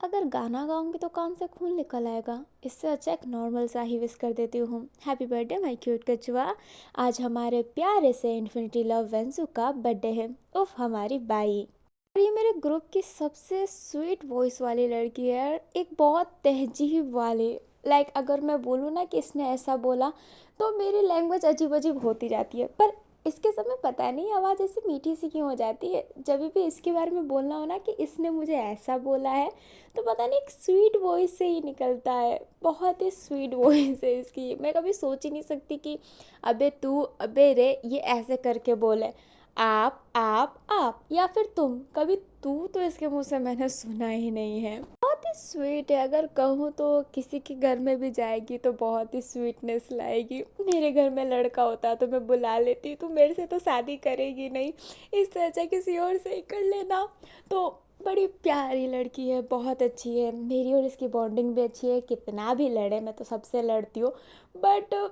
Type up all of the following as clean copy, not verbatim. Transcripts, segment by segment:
अगर गाना गाऊंगी तो कान से खून निकल आएगा। इससे अच्छा एक नॉर्मल सा ही विश कर देती हूँ। हैप्पी बर्थडे माय क्यूट कछुआ। आज हमारे प्यारे से इन्फिनिटी लव वेंसू का बर्थडे है। उफ हमारी बाई। और ये मेरे ग्रुप की सबसे स्वीट वॉइस वाली लड़की है और एक बहुत तहजीब वाली। अगर मैं बोलूँ ना कि इसने ऐसा बोला तो मेरी लैंग्वेज अजीब अजीब होती जाती है, पर इसके समय पता नहीं आवाज़ ऐसी मीठी सी क्यों हो जाती है। जब भी इसके बारे में बोलना हो ना कि इसने मुझे ऐसा बोला है, तो पता नहीं एक स्वीट वॉइस से ही निकलता है। बहुत ही स्वीट वॉइस है इसकी। मैं कभी सोच ही नहीं सकती कि अबे तू अबे रे ये ऐसे करके बोले। आप या फिर तुम। कभी तू तो इसके मुंह से मैंने सुना ही नहीं है। बहुत ही स्वीट है। अगर कहूँ तो किसी के घर में भी जाएगी तो बहुत ही स्वीटनेस लाएगी। मेरे घर में लड़का होता तो मैं बुला लेती, तू मेरे से तो शादी करेगी नहीं, इससे अच्छा किसी और से ही कर लेना। तो बड़ी प्यारी लड़की है, बहुत अच्छी है। मेरी और इसकी बॉन्डिंग भी अच्छी है। कितना भी लड़े, मैं तो सबसे लड़ती हूँ, बट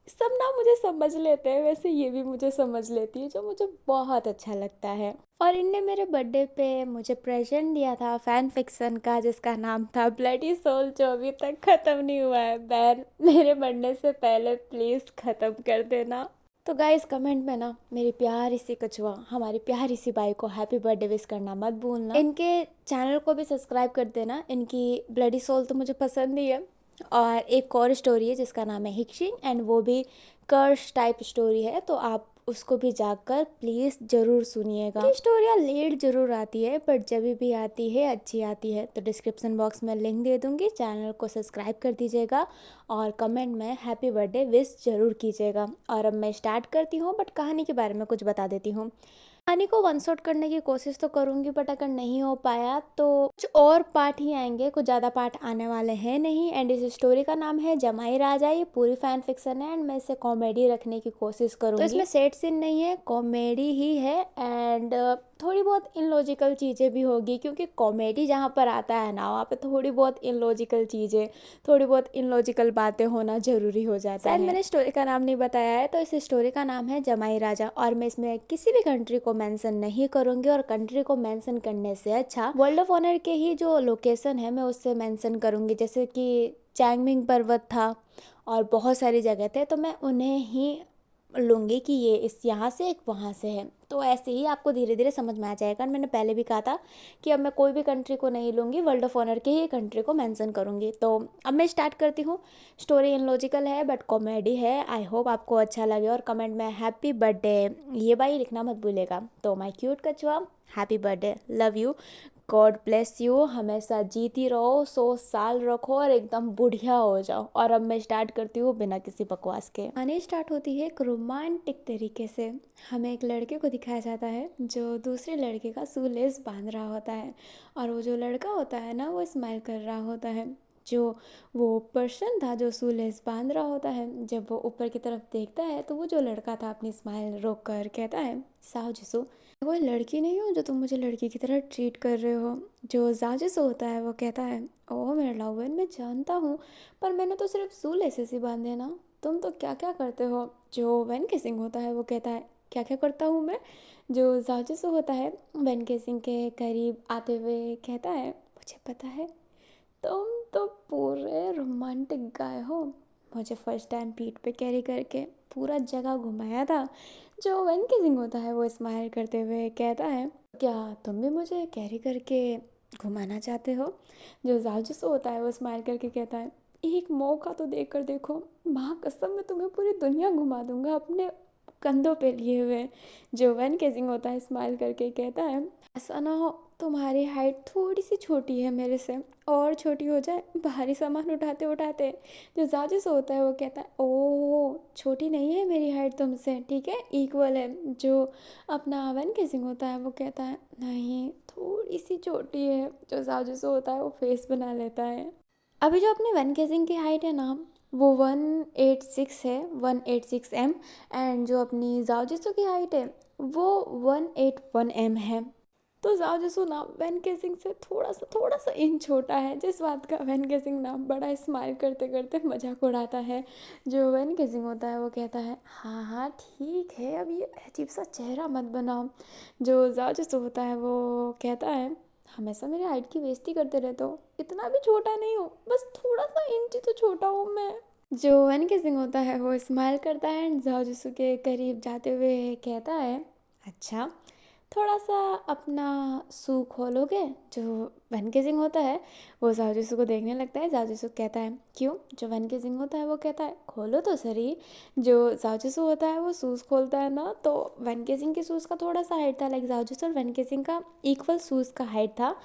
सब ना मुझे समझ लेते हैं। वैसे ये भी मुझे समझ लेती है, जो मुझे बहुत अच्छा लगता है। और इनने मेरे बर्थडे पे मुझे प्रेजेंट दिया था फैन फिक्शन का, जिसका नाम था ब्लडी सोल, जो अभी तक ख़त्म नहीं हुआ है। बैन मेरे बर्थडे से पहले प्लीज़ ख़त्म कर देना। तो गाइस कमेंट में ना मेरी प्यारी सी कछुआ, हमारी प्यारी सी बाई को हैप्पी बर्थडे विश करना मत भूलना। इनके चैनल को भी सब्सक्राइब कर देना। इनकी ब्लडी सोल तो मुझे पसंद ही है। और एक और स्टोरी है जिसका नाम है हिक्शिंग, एंड वो भी कर्स टाइप स्टोरी है, तो आप उसको भी जाकर प्लीज़ ज़रूर सुनिएगा। ये स्टोरियाँ लेट ज़रूर आती है, बट जब भी आती है अच्छी आती है। तो डिस्क्रिप्शन बॉक्स में लिंक दे दूँगी, चैनल को सब्सक्राइब कर दीजिएगा और कमेंट में हैप्पी बर्थडे विश ज़रूर कीजिएगा। और अब मैं स्टार्ट करती हूँ, बट कहानी के बारे में कुछ बता देती हूँ। कहानी को वन शॉट करने की कोशिश तो करूँगी, बट अगर नहीं हो पाया तो कुछ और पार्ट ही आएंगे, कुछ ज़्यादा पार्ट आने वाले हैं नहीं। एंड इस स्टोरी का नाम है जमाई राजा। ये पूरी फैन फिक्शन है एंड मैं इसे कॉमेडी रखने की कोशिश करूँगी। तो इसमें सैड सीन नहीं है, कॉमेडी ही है। एंड थोड़ी बहुत इनलॉजिकल चीज़ें भी होगी, क्योंकि कॉमेडी जहाँ पर आता है ना, वहाँ पे थोड़ी बहुत इनलॉजिकल चीज़ें, थोड़ी बहुत इनलॉजिकल बातें होना ज़रूरी हो जाता है। शायद मैंने स्टोरी का नाम नहीं बताया है, तो इस स्टोरी का नाम है जमाई राजा। और मैं इसमें किसी भी कंट्री को मेंशन नहीं करूँगी, और कंट्री को मेंशन करने से अच्छा वर्ल्ड ऑफ ऑनर के ही जो लोकेशन है मैं उससे मेंशन करूँगी। जैसे कि चैंगमिंग पर्वत था और बहुत सारी जगह थे, तो मैं उन्हें ही लूँगी कि ये इस यहाँ से एक वहाँ से है। तो ऐसे ही आपको धीरे धीरे समझ में आ जाएगा। मैंने पहले भी कहा था कि अब मैं कोई भी कंट्री को नहीं लूँगी, वर्ल्ड ऑफ ऑनर के ही कंट्री को मेंशन करूँगी। तो अब मैं स्टार्ट करती हूँ। स्टोरी इनलॉजिकल है बट कॉमेडी है। आई होप आपको अच्छा लगे, और कमेंट में हैप्पी बर्थडे ये बाई लिखना मत भूलेगा। तो माय क्यूट कछुआ, happy birthday, love you, God bless you. हमेशा जीती रहो, 100 साल रखो और एकदम बुढ़िया हो जाओ। और अब मैं स्टार्ट करती हूँ बिना किसी बकवास के। कहानी स्टार्ट होती है एक रोमांटिक तरीके से। हमें एक लड़के को दिखाया जाता है जो दूसरे लड़के का शूलेस बांध रहा होता है, और वो जो लड़का होता है ना, वो स्माइल कर रहा होता है। जो वो पर्सन था जो शूलेस बांध रहा होता है, जब वो ऊपर की तरफ देखता है तो वो जो लड़का था अपनी स्माइल रोक कर कहता है, साओ जिसो, कोई लड़की नहीं हो जो तुम मुझे लड़की की तरह ट्रीट कर रहे हो। जो जाजिसो होता है वो कहता है, ओह मेरा लवन, मैं जानता हूँ, पर मैंने तो सिर्फ सूल ऐसे ही बांधे ना, तुम तो क्या क्या करते हो। जो वैन केसिंग होता है वो कहता है, क्या क्या करता हूँ मैं। जो जाजिसो होता है वैन केसिंग के करीब आते हुए कहता है, मुझे पता है तुम तो पूरे रोमांटिक गाय हो। मुझे फर्स्ट टाइम पीठ पे कैरी करके पूरा जगह घुमाया था। जो वन किसिंग होता है वो स्माइल करते हुए कहता है, क्या तुम भी मुझे कैरी करके घुमाना चाहते हो। जो जाजूस होता है वो स्माइल करके कहता है, एक मौका तो देकर देखो, माँ कसम मैं तुम्हें पूरी दुनिया घुमा दूंगा अपने कंधों पे लिए हुए। जो वन केसिंग होता है स्माइल करके कहता है, ऐसा ना हो तुम्हारी हाइट थोड़ी सी छोटी है मेरे से, और छोटी हो जाए भारी सामान उठाते उठाते। जो जाजिस होता है वो कहता है, ओह छोटी नहीं है मेरी हाइट तुमसे, ठीक है इक्वल है। जो अपना वन केसिंग होता है वो कहता है, नहीं थोड़ी सी छोटी है। जो जाजिस होता है वो फेस बना लेता है। अभी जो अपने वन केसिंग की हाइट है ना, वो 186 है, 186 m। एंड जो अपनी जाओजिसो की हाइट है वो 181 m है। तो जाओजिसो ना वैन केसिंग से थोड़ा सा इंच छोटा है, जिस बात का वैन केसिंग ना बड़ा स्माइल करते करते मजाक उड़ाता है। जो वैन केसिंग होता है वो कहता है, हाँ हाँ ठीक है, अब ये अजीब सा चेहरा मत बनाओ। जो जाओजिसो होता है वो कहता है, हमेशा मेरी हाइट की बेइज्जती करते रहते हो। इतना भी छोटा नहीं हूँ, बस थोड़ा सा इंच ही तो छोटा हूँ मैं। जो वन किसिंग होता है वो स्माइल करता है एंड जाओ जिसु के करीब जाते हुए कहता है, अच्छा थोड़ा सा अपना शू खोलोगे। जो वन किसिंग होता है वो जाओ जिसु को देखने लगता है। जाओ जिसु कहता है क्यों। जो वन किसिंग होता है वो कहता है खोलो तो सही। जो जाओ जिसु होता है वो शूज़ खोलता है ना, तो वन किसिंग के शूज़ का थोड़ा सा हाइट था, लाइक जाओ जिसु और वन किसिंग का इक्वल शूज़ का हाइट था।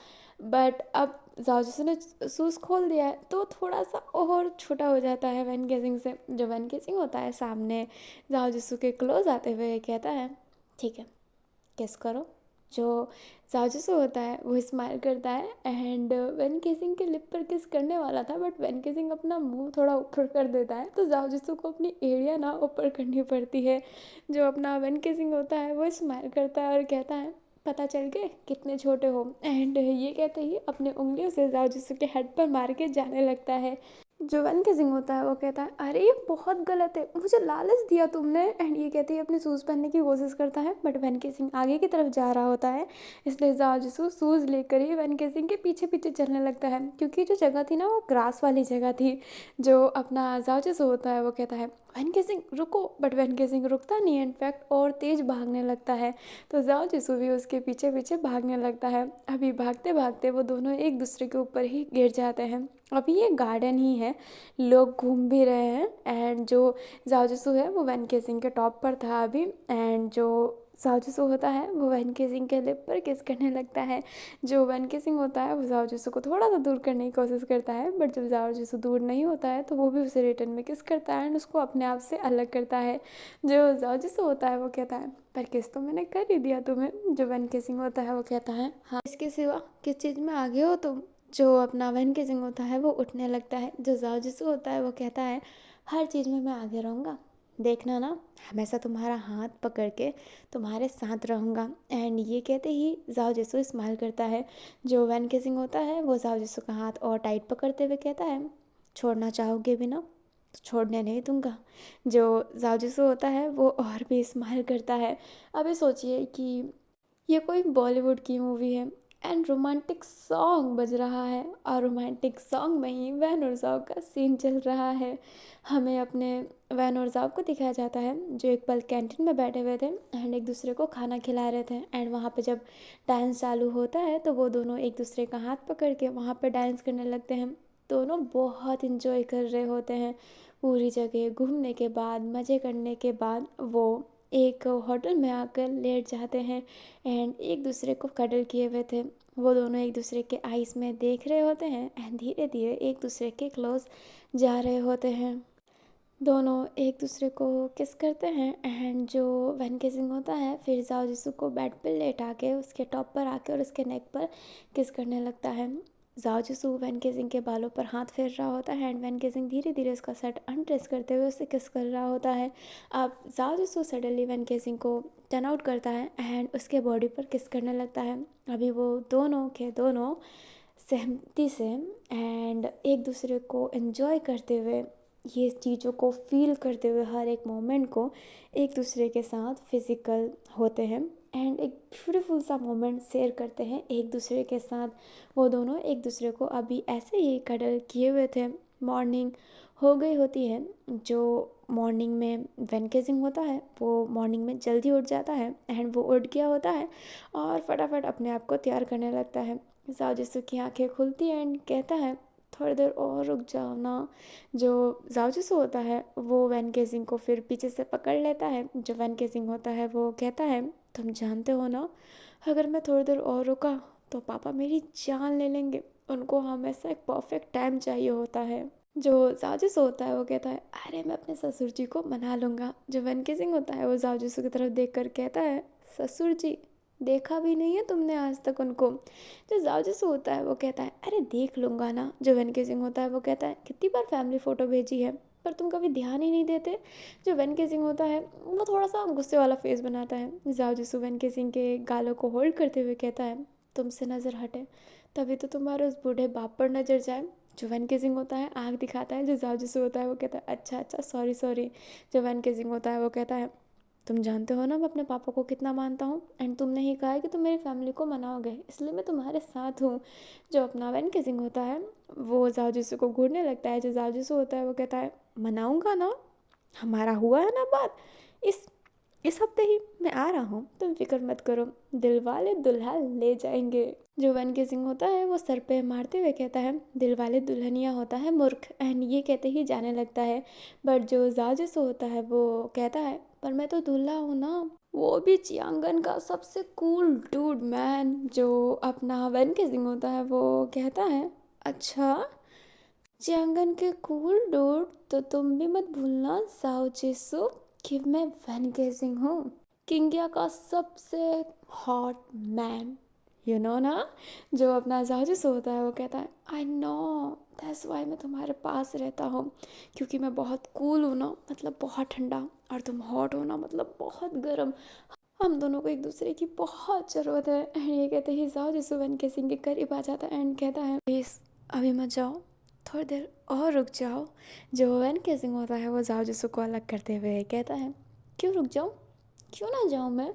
बट अब जाओ जिसु ने शूज़ खोल दिया है तो थोड़ा सा और छोटा हो जाता है वन किसिंग से। जो वन किसिंग होता है सामने जाओ जिसु के क्लोज आते हुए कहता है, ठीक है किस करो। जो जाजूसो होता है वो स्माइल करता है एंड वेन किसिंग के लिप पर किस करने वाला था, बट वेन किसिंग अपना मुंह थोड़ा ऊपर कर देता है तो जाजूसो को अपनी एड़ियाँ ना ऊपर करनी पड़ती है। जो अपना वेन किसिंग होता है वो स्माइल करता है और कहता है पता चल गए कितने छोटे हो। एंड ये कहते ही अपने उंगलियों से जाजूसो के हेड पर मार के जाने लगता है। जो वन किसिंग होता है वो कहता है अरे ये बहुत गलत है, मुझे लालच दिया तुमने। एंड ये कहते ही अपने शूज़ पहनने की कोशिश करता है, बट वन किसिंग आगे की तरफ जा रहा होता है, इसलिए जाओ जिसू शूज़ लेकर ही वन किसिंग के पीछे पीछे चलने लगता है, क्योंकि जो जगह थी ना वो ग्रास वाली जगह थी। जो अपना जाओ जिसू होता है वो कहता है वन किसिंग रुको, बट वन किसिंग रुकता नहीं है, इनफैक्ट और तेज़ भागने लगता है। तो जाओ जिसू भी उसके पीछे पीछे भागने लगता है। अभी भागते भागते वो दोनों एक दूसरे के ऊपर ही गिर जाते हैं। अभी ये गार्डन ही है, लोग घूम भी रहे हैं एंड जो जाओ है वो वन किसिंग के टॉप पर था अभी। एंड जो जाओ होता है वो वन किसिंग के लिप पर किस करने लगता है। जो वन किसिंग होता है वो जाओ को थोड़ा सा दूर करने की कोशिश करता है, बट जब जाओ दूर नहीं होता है तो वो भी उसे रिटर्न में किस करता है एंड उसको अपने आप से अलग करता है। जो जाओ होता है वो कहता है पर किस तो मैंने कर ही दिया तुम्हें। जो वन किसिंग होता है वो कहता है हाँ इसके सिवा किस चीज़ में आगे हो तुम। जो अपना वन किसिंग होता है वो उठने लगता है। जो जाओ होता है वो कहता है हर चीज़ में मैं आगे रहूँगा, देखना ना हमेशा तुम्हारा हाथ पकड़ के तुम्हारे साथ रहूँगा। एंड ये कहते ही जाओ जिसु स्माइल करता है। जो वैन किसिंग होता है वो जाओ जिसु का हाथ और टाइट पकड़ते हुए कहता है छोड़ना चाहोगे भी ना तो छोड़ने नहीं दूंगा। जो जाओ जिसु होता है वो और भी स्माइल करता है। अभी सोचिए कि ये कोई बॉलीवुड की मूवी है एंड रोमांटिक सॉन्ग बज रहा है और रोमांटिक सॉन्ग में ही वैन और जाओ का सीन चल रहा है। हमें अपने वैन और जाओ को दिखाया जाता है जो एक पल कैंटीन में बैठे हुए थे एंड एक दूसरे को खाना खिला रहे थे। एंड वहाँ पे जब डांस चालू होता है तो वो दोनों एक दूसरे का हाथ पकड़ के वहाँ पे डांस करने लगते हैं। दोनों बहुत इंजॉय कर रहे होते हैं। पूरी जगह घूमने के बाद मज़े करने के बाद वो एक होटल में आकर लेट जाते हैं एंड एक दूसरे को कडल किए हुए थे। वो दोनों एक दूसरे के आइज़ में देख रहे होते हैं एंड धीरे धीरे एक दूसरे के क्लोज जा रहे होते हैं। दोनों एक दूसरे को किस करते हैं एंड जो वन किसिंग होता है फिर जाओ जिसु को बेड पे लेटा के उसके टॉप पर आके और उसके नेक पर किस करने लगता है। जाओ जिसु वैन किसिंग के बालों पर हाथ फेर रहा होता है एंड वैन किसिंग धीरे धीरे उसका शर्ट अनड्रेस करते हुए उसे किस कर रहा होता है। अब जाओ जिसु सडनली वैन किसिंग को टर्न आउट करता है एंड उसके बॉडी पर किस करने लगता है। अभी वो दोनों के दोनों सहमति से एंड एक दूसरे को एंजॉय करते हुए ये चीज़ों को फील करते हुए हर एक मोमेंट को एक दूसरे के साथ फिज़िकल होते हैं एंड एक ब्यूटीफुल सा मोमेंट शेयर करते हैं एक दूसरे के साथ। वो दोनों एक दूसरे को अभी ऐसे ही कडल किए हुए थे। मॉर्निंग हो गई होती है। जो मॉर्निंग में वैन किसिंग होता है वो मॉर्निंग में जल्दी उठ जाता है एंड वो उठ गया होता है और फटाफट अपने आप को तैयार करने लगता है। जाओ जिसु की आंखें खुलती हैं एंड कहता है थोड़ी देर और रुक जाओ ना। जो जाओ जिसु होता है वो वैन किसिंग को फिर पीछे से पकड़ लेता है। जो वैन किसिंग होता है वो कहता है तुम जानते हो ना अगर मैं थोड़ी देर और रुका तो पापा मेरी जान ले लेंगे, उनको हमेशा एक परफेक्ट टाइम चाहिए होता है। जो जाजिस होता है वो कहता है अरे मैं अपने ससुर जी को मना लूँगा। जो वन किसिंग होता है वो जाजिसू की तरफ देख कर कहता है ससुर जी देखा भी नहीं है तुमने आज तक उनको। जो जाजिसू होता है वो कहता है अरे देख लूँगा ना। जो वन किसिंग होता है वो कहता है कितनी बार फैमिली फ़ोटो भेजी है पर तुम कभी ध्यान ही नहीं देते। जो वन किसिंग होता है वो थोड़ा सा गुस्से वाला फेस बनाता है। जाजिसू वन किसिंग के गालों को होल्ड करते हुए कहता है तुमसे नज़र हटे तभी तो तुम्हारे उस बूढ़े बाप पर नज़र जाए। जो वैन किसिंग होता है आँख दिखाता है। जो जाओ जिसु होता है वो कहता है अच्छा अच्छा सॉरी सॉरी। जो वैन किसिंग होता है वो कहता है तुम जानते हो ना मैं अपने पापा को कितना मानता हूँ, एंड तुमने ही कहा है कि तुम मेरी फैमिली को मनाओगे, इसलिए मैं तुम्हारे साथ हूँ। जो अपना वैन केसिंग होता है वो जाओ जिसू को घूरने लगता है। जो जाओ जिसू होता है वो कहता है मनाऊंगा ना, हमारा हुआ है ना बात, इस इस हफ्ते ही मैं आ रहा हूँ, तुम फिक्र मत करो, दिल वाले दुल्हा ले जाएंगे। जो वन के सिंह होता है वो सर पे मारते हुए कहता है दिल वाले दुल्हनिया होता है मूर्ख, एंड ये कहते ही जाने लगता है। बट जो जाजिस होता है वो कहता है पर मैं तो दूल्हा हूँ ना, वो भी चियांगन का सबसे कूल डूड मैन। जो अपना वन के सिंह होता है वो कहता है अच्छा चियांगन के कूल डूड, तो तुम भी मत भूलना जाओ जिसू कि मैं वैन गेजिंग हूँ, किंगिया का सबसे हॉट मैन, यू नो ना। जो अपना जाजिस होता है वो कहता है आई नो, दैट्स वाई मैं तुम्हारे पास रहता हूँ, क्योंकि मैं बहुत कूल हूँ ना, मतलब बहुत ठंडा, और तुम हॉट हो ना, मतलब बहुत गर्म। हम दोनों को एक दूसरे की बहुत ज़रूरत है। एंड ये कहते ही जाओ जिसु वन के सिंह के करीब आ जाता है एंड कहता है प्लीज़ अभी मत जाओ, थोड़ी देर और रुक जाओ। जो वन के सिंह होता है वो जाओ जिसु को अलग करते हुए कहता है क्यों रुक जाऊँ, क्यों ना जाऊँ मैं।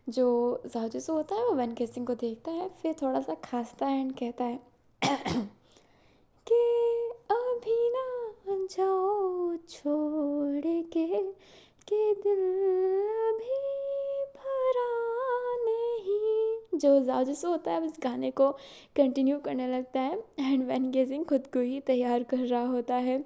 जो जाओ जिसु होता है वो वन के सिंह को देखता है, फिर थोड़ा सा खांसता है एंड कहता है कि अभी ना जाओ छोड़ के दिल अभी भरा नहीं। जो जाजिस होता है इस गाने को कंटिन्यू करने लगता है एंड वैन गेजिंग खुद को ही तैयार कर रहा होता है।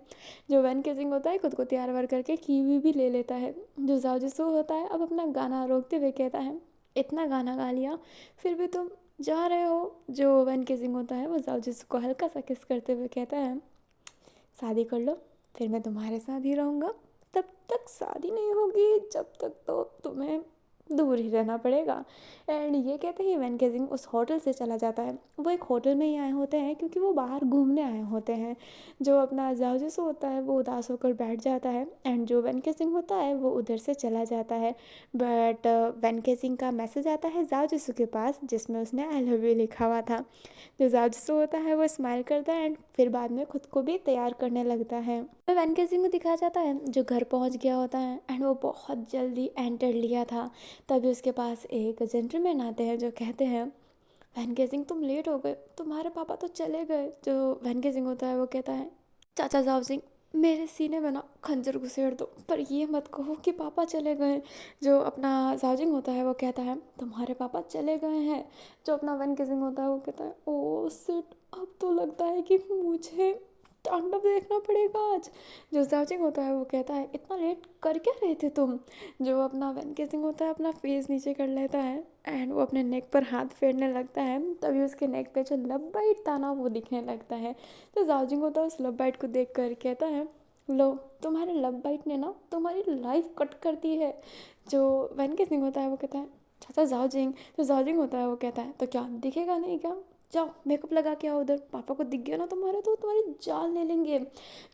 जो वैन गेजिंग होता है खुद को तैयार वार करके कीवी भी ले लेता है। जो जाजिस होता है अब अपना गाना रोकते हुए कहता है इतना गाना गा लिया फिर भी तुम जा रहे हो। जो वैन गेजिंग होता है वो जाजिस को हल्का सा किस करते हुए कहता है शादी कर लो फिर मैं तुम्हारे साथ ही रहूँगा, तब तक शादी नहीं होगी जब तक तो तुम्हें दूर ही रहना पड़ेगा। एंड ये कहते ही वैन गेजिंग उस होटल से चला जाता है। वो एक होटल में ही आए होते हैं क्योंकि वो बाहर घूमने आए होते हैं। जो अपना जाओ जिसो होता है वो उदास होकर बैठ जाता है एंड जो वैन गेजिंग होता है वो उधर से चला जाता है। बट वैन गेजिंग का मैसेज आता है जाओ जिसो के पास जिसमें उसने आई लव यू लिखा हुआ था। जो जाओ जिसो होता है वो स्माइल करता है एंड फिर बाद में खुद को भी तैयार करने लगता है। वैन गेजिंग को दिखाया जाता है जो घर पहुंच गया होता है एंड वो बहुत जल्दी एंटर लिया था। तभी उसके पास एक जेंटलमैन आते हैं जो कहते हैं वैन गेजिंग तुम लेट हो गए, तुम्हारे पापा तो चले गए। जो वैन गेजिंग होता है वो कहता है चाचा जाओ सिंह मेरे सीने में ना खंजर घुसेड़ दो, पर ये मत कहो कि पापा चले गए। जो अपना जाजिंग होता है वो कहता है तुम्हारे पापा चले गए हैं। जो अपना वैन गेजिंग होता है वो कहता है ओ सिट, अब तो लगता है कि मुझे तांडव देखना पड़ेगा आज। जो जाजिंग होता है वो कहता है इतना लेट कर क्या रहे थे तुम। जो अपना वैन गेजिंग होता है अपना फेस नीचे कर लेता है एंड वो अपने नेक पर हाथ फेरने लगता है। तभी उसके नेक पे जो लब बाइट था ना वो दिखने लगता है। तो जाजिंग होता है उस लब बाइट को देख कर कहता है लो तुम्हारे लब बाइट ने ना तुम्हारी लाइफ कट कर दी है। जो वैन गेजिंग होता है वो कहता है चाचा जाओजिंग। तो जाओजिंग होता है वो कहता है तो क्या दिखेगा नहीं क्या, जाओ मेकअप लगा के आओ उधर, पापा को दिख गया ना तुम्हारे तो तुम्हारी जान ले लेंगे।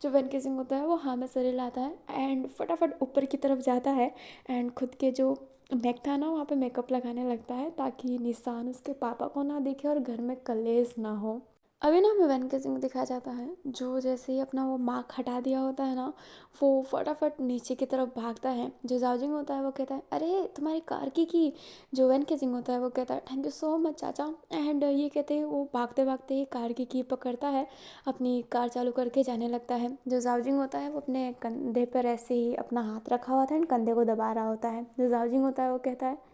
जो वैन गेजिंग होता है वो हाँ में सरे लाता है एंड फटाफट ऊपर की तरफ जाता है एंड खुद के जो नेक था ना वहाँ पे मेकअप लगाने लगता है ताकि निशान उसके पापा को ना दिखे और घर में कलेश ना हो। अभी ना हमें वैन गेजिंग दिखाया जाता है जो जैसे ही अपना वो मार्क हटा दिया होता है ना वो फटाफट नीचे की तरफ भागता है। जो जाओजिंग होता है वो कहता है अरे तुम्हारी कार की। जो वैन गेजिंग होता है वो कहता है थैंक यू सो मच चाचा। एंड ये कहते हैं वो भागते भागते ही कार की पकड़ता है, अपनी कार चालू करके जाने लगता है। जो जाओजिंग होता है वो अपने कंधे पर ऐसे ही अपना हाथ रखा हुआ था एंड कंधे को दबा रहा होता है। जो जाओजिंग होता है वो कहता है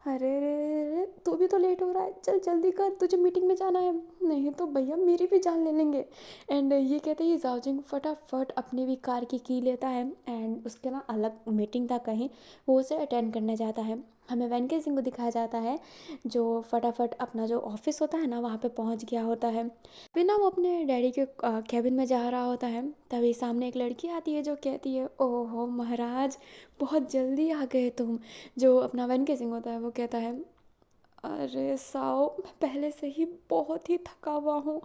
अरे रे रे तू भी तो लेट हो रहा है, चल जल्दी कर तुझे मीटिंग में जाना है, नहीं तो भैया मेरी भी जान ले लेंगे। एंड ये कहते ही जाओजिंग फटाफट अपनी भी कार की लेता है एंड उसके ना अलग मीटिंग था कहीं, वो उसे अटेंड करने जाता है। हमें वैन गेजिंग को दिखाया जाता है जो फटाफट अपना जो ऑफिस होता है ना वहाँ पे पहुँच गया होता है। फिर ना वो अपने डैडी के कैबिन में जा रहा होता है। तभी सामने एक लड़की आती है जो कहती है ओहो महाराज बहुत जल्दी आ गए तुम। जो अपना वैन गेजिंग होता है वो कहता है अरे साओ मैं पहले से ही बहुत ही थका हुआ हूँ,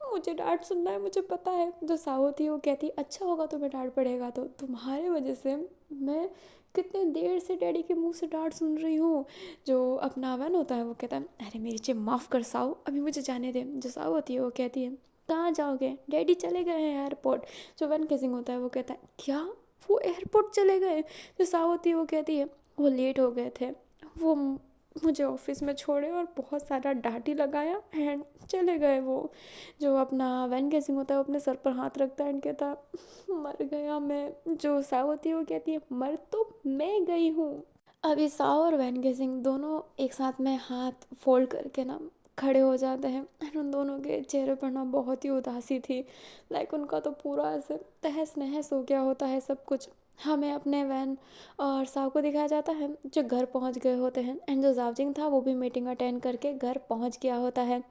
मुझे डांट सुनना है मुझे पता है। जो साओ थी वो कहती अच्छा होगा तुम्हें डांट पड़ेगा तो तुम्हारे वजह से मैं कितने देर से डैडी के मुंह से डांट सुन रही हूँ। जो अपना वैन होता है वो कहता है अरे मेरी चे माफ़ कर साओ अभी मुझे जाने दे। जो साओ होती है वो कहती है कहाँ जाओगे, डैडी चले गए हैं एयरपोर्ट। जो वैन गेजिंग होता है वो कहता है क्या वो एयरपोर्ट चले गए। जो साओ होती है वो कहती है वो लेट हो गए थे। वो मुझे ऑफिस में छोड़े और बहुत सारा डांट ही लगाया एंड चले गए। वो जो अपना वैन गेसिंग होता है वो अपने सर पर हाथ रखता है एंड कहता मर गया मैं। जो सा होती है वो कहती है मर तो मैं गई हूँ। अभी साओ और वैन गेसिंग दोनों एक साथ में हाथ फोल्ड करके ना खड़े हो जाते हैं एंड उन दोनों के चेहरे पर ना बहुत ही उदासी थी। लाइक उनका तो पूरा ऐसे तहस नहस हो गया होता है सब कुछ। हमें अपने वैन और साव को दिखाया जाता है जो घर पहुंच गए होते हैं एंड जो जावजिंग था वो भी मीटिंग अटेंड करके घर पहुंच गया होता है।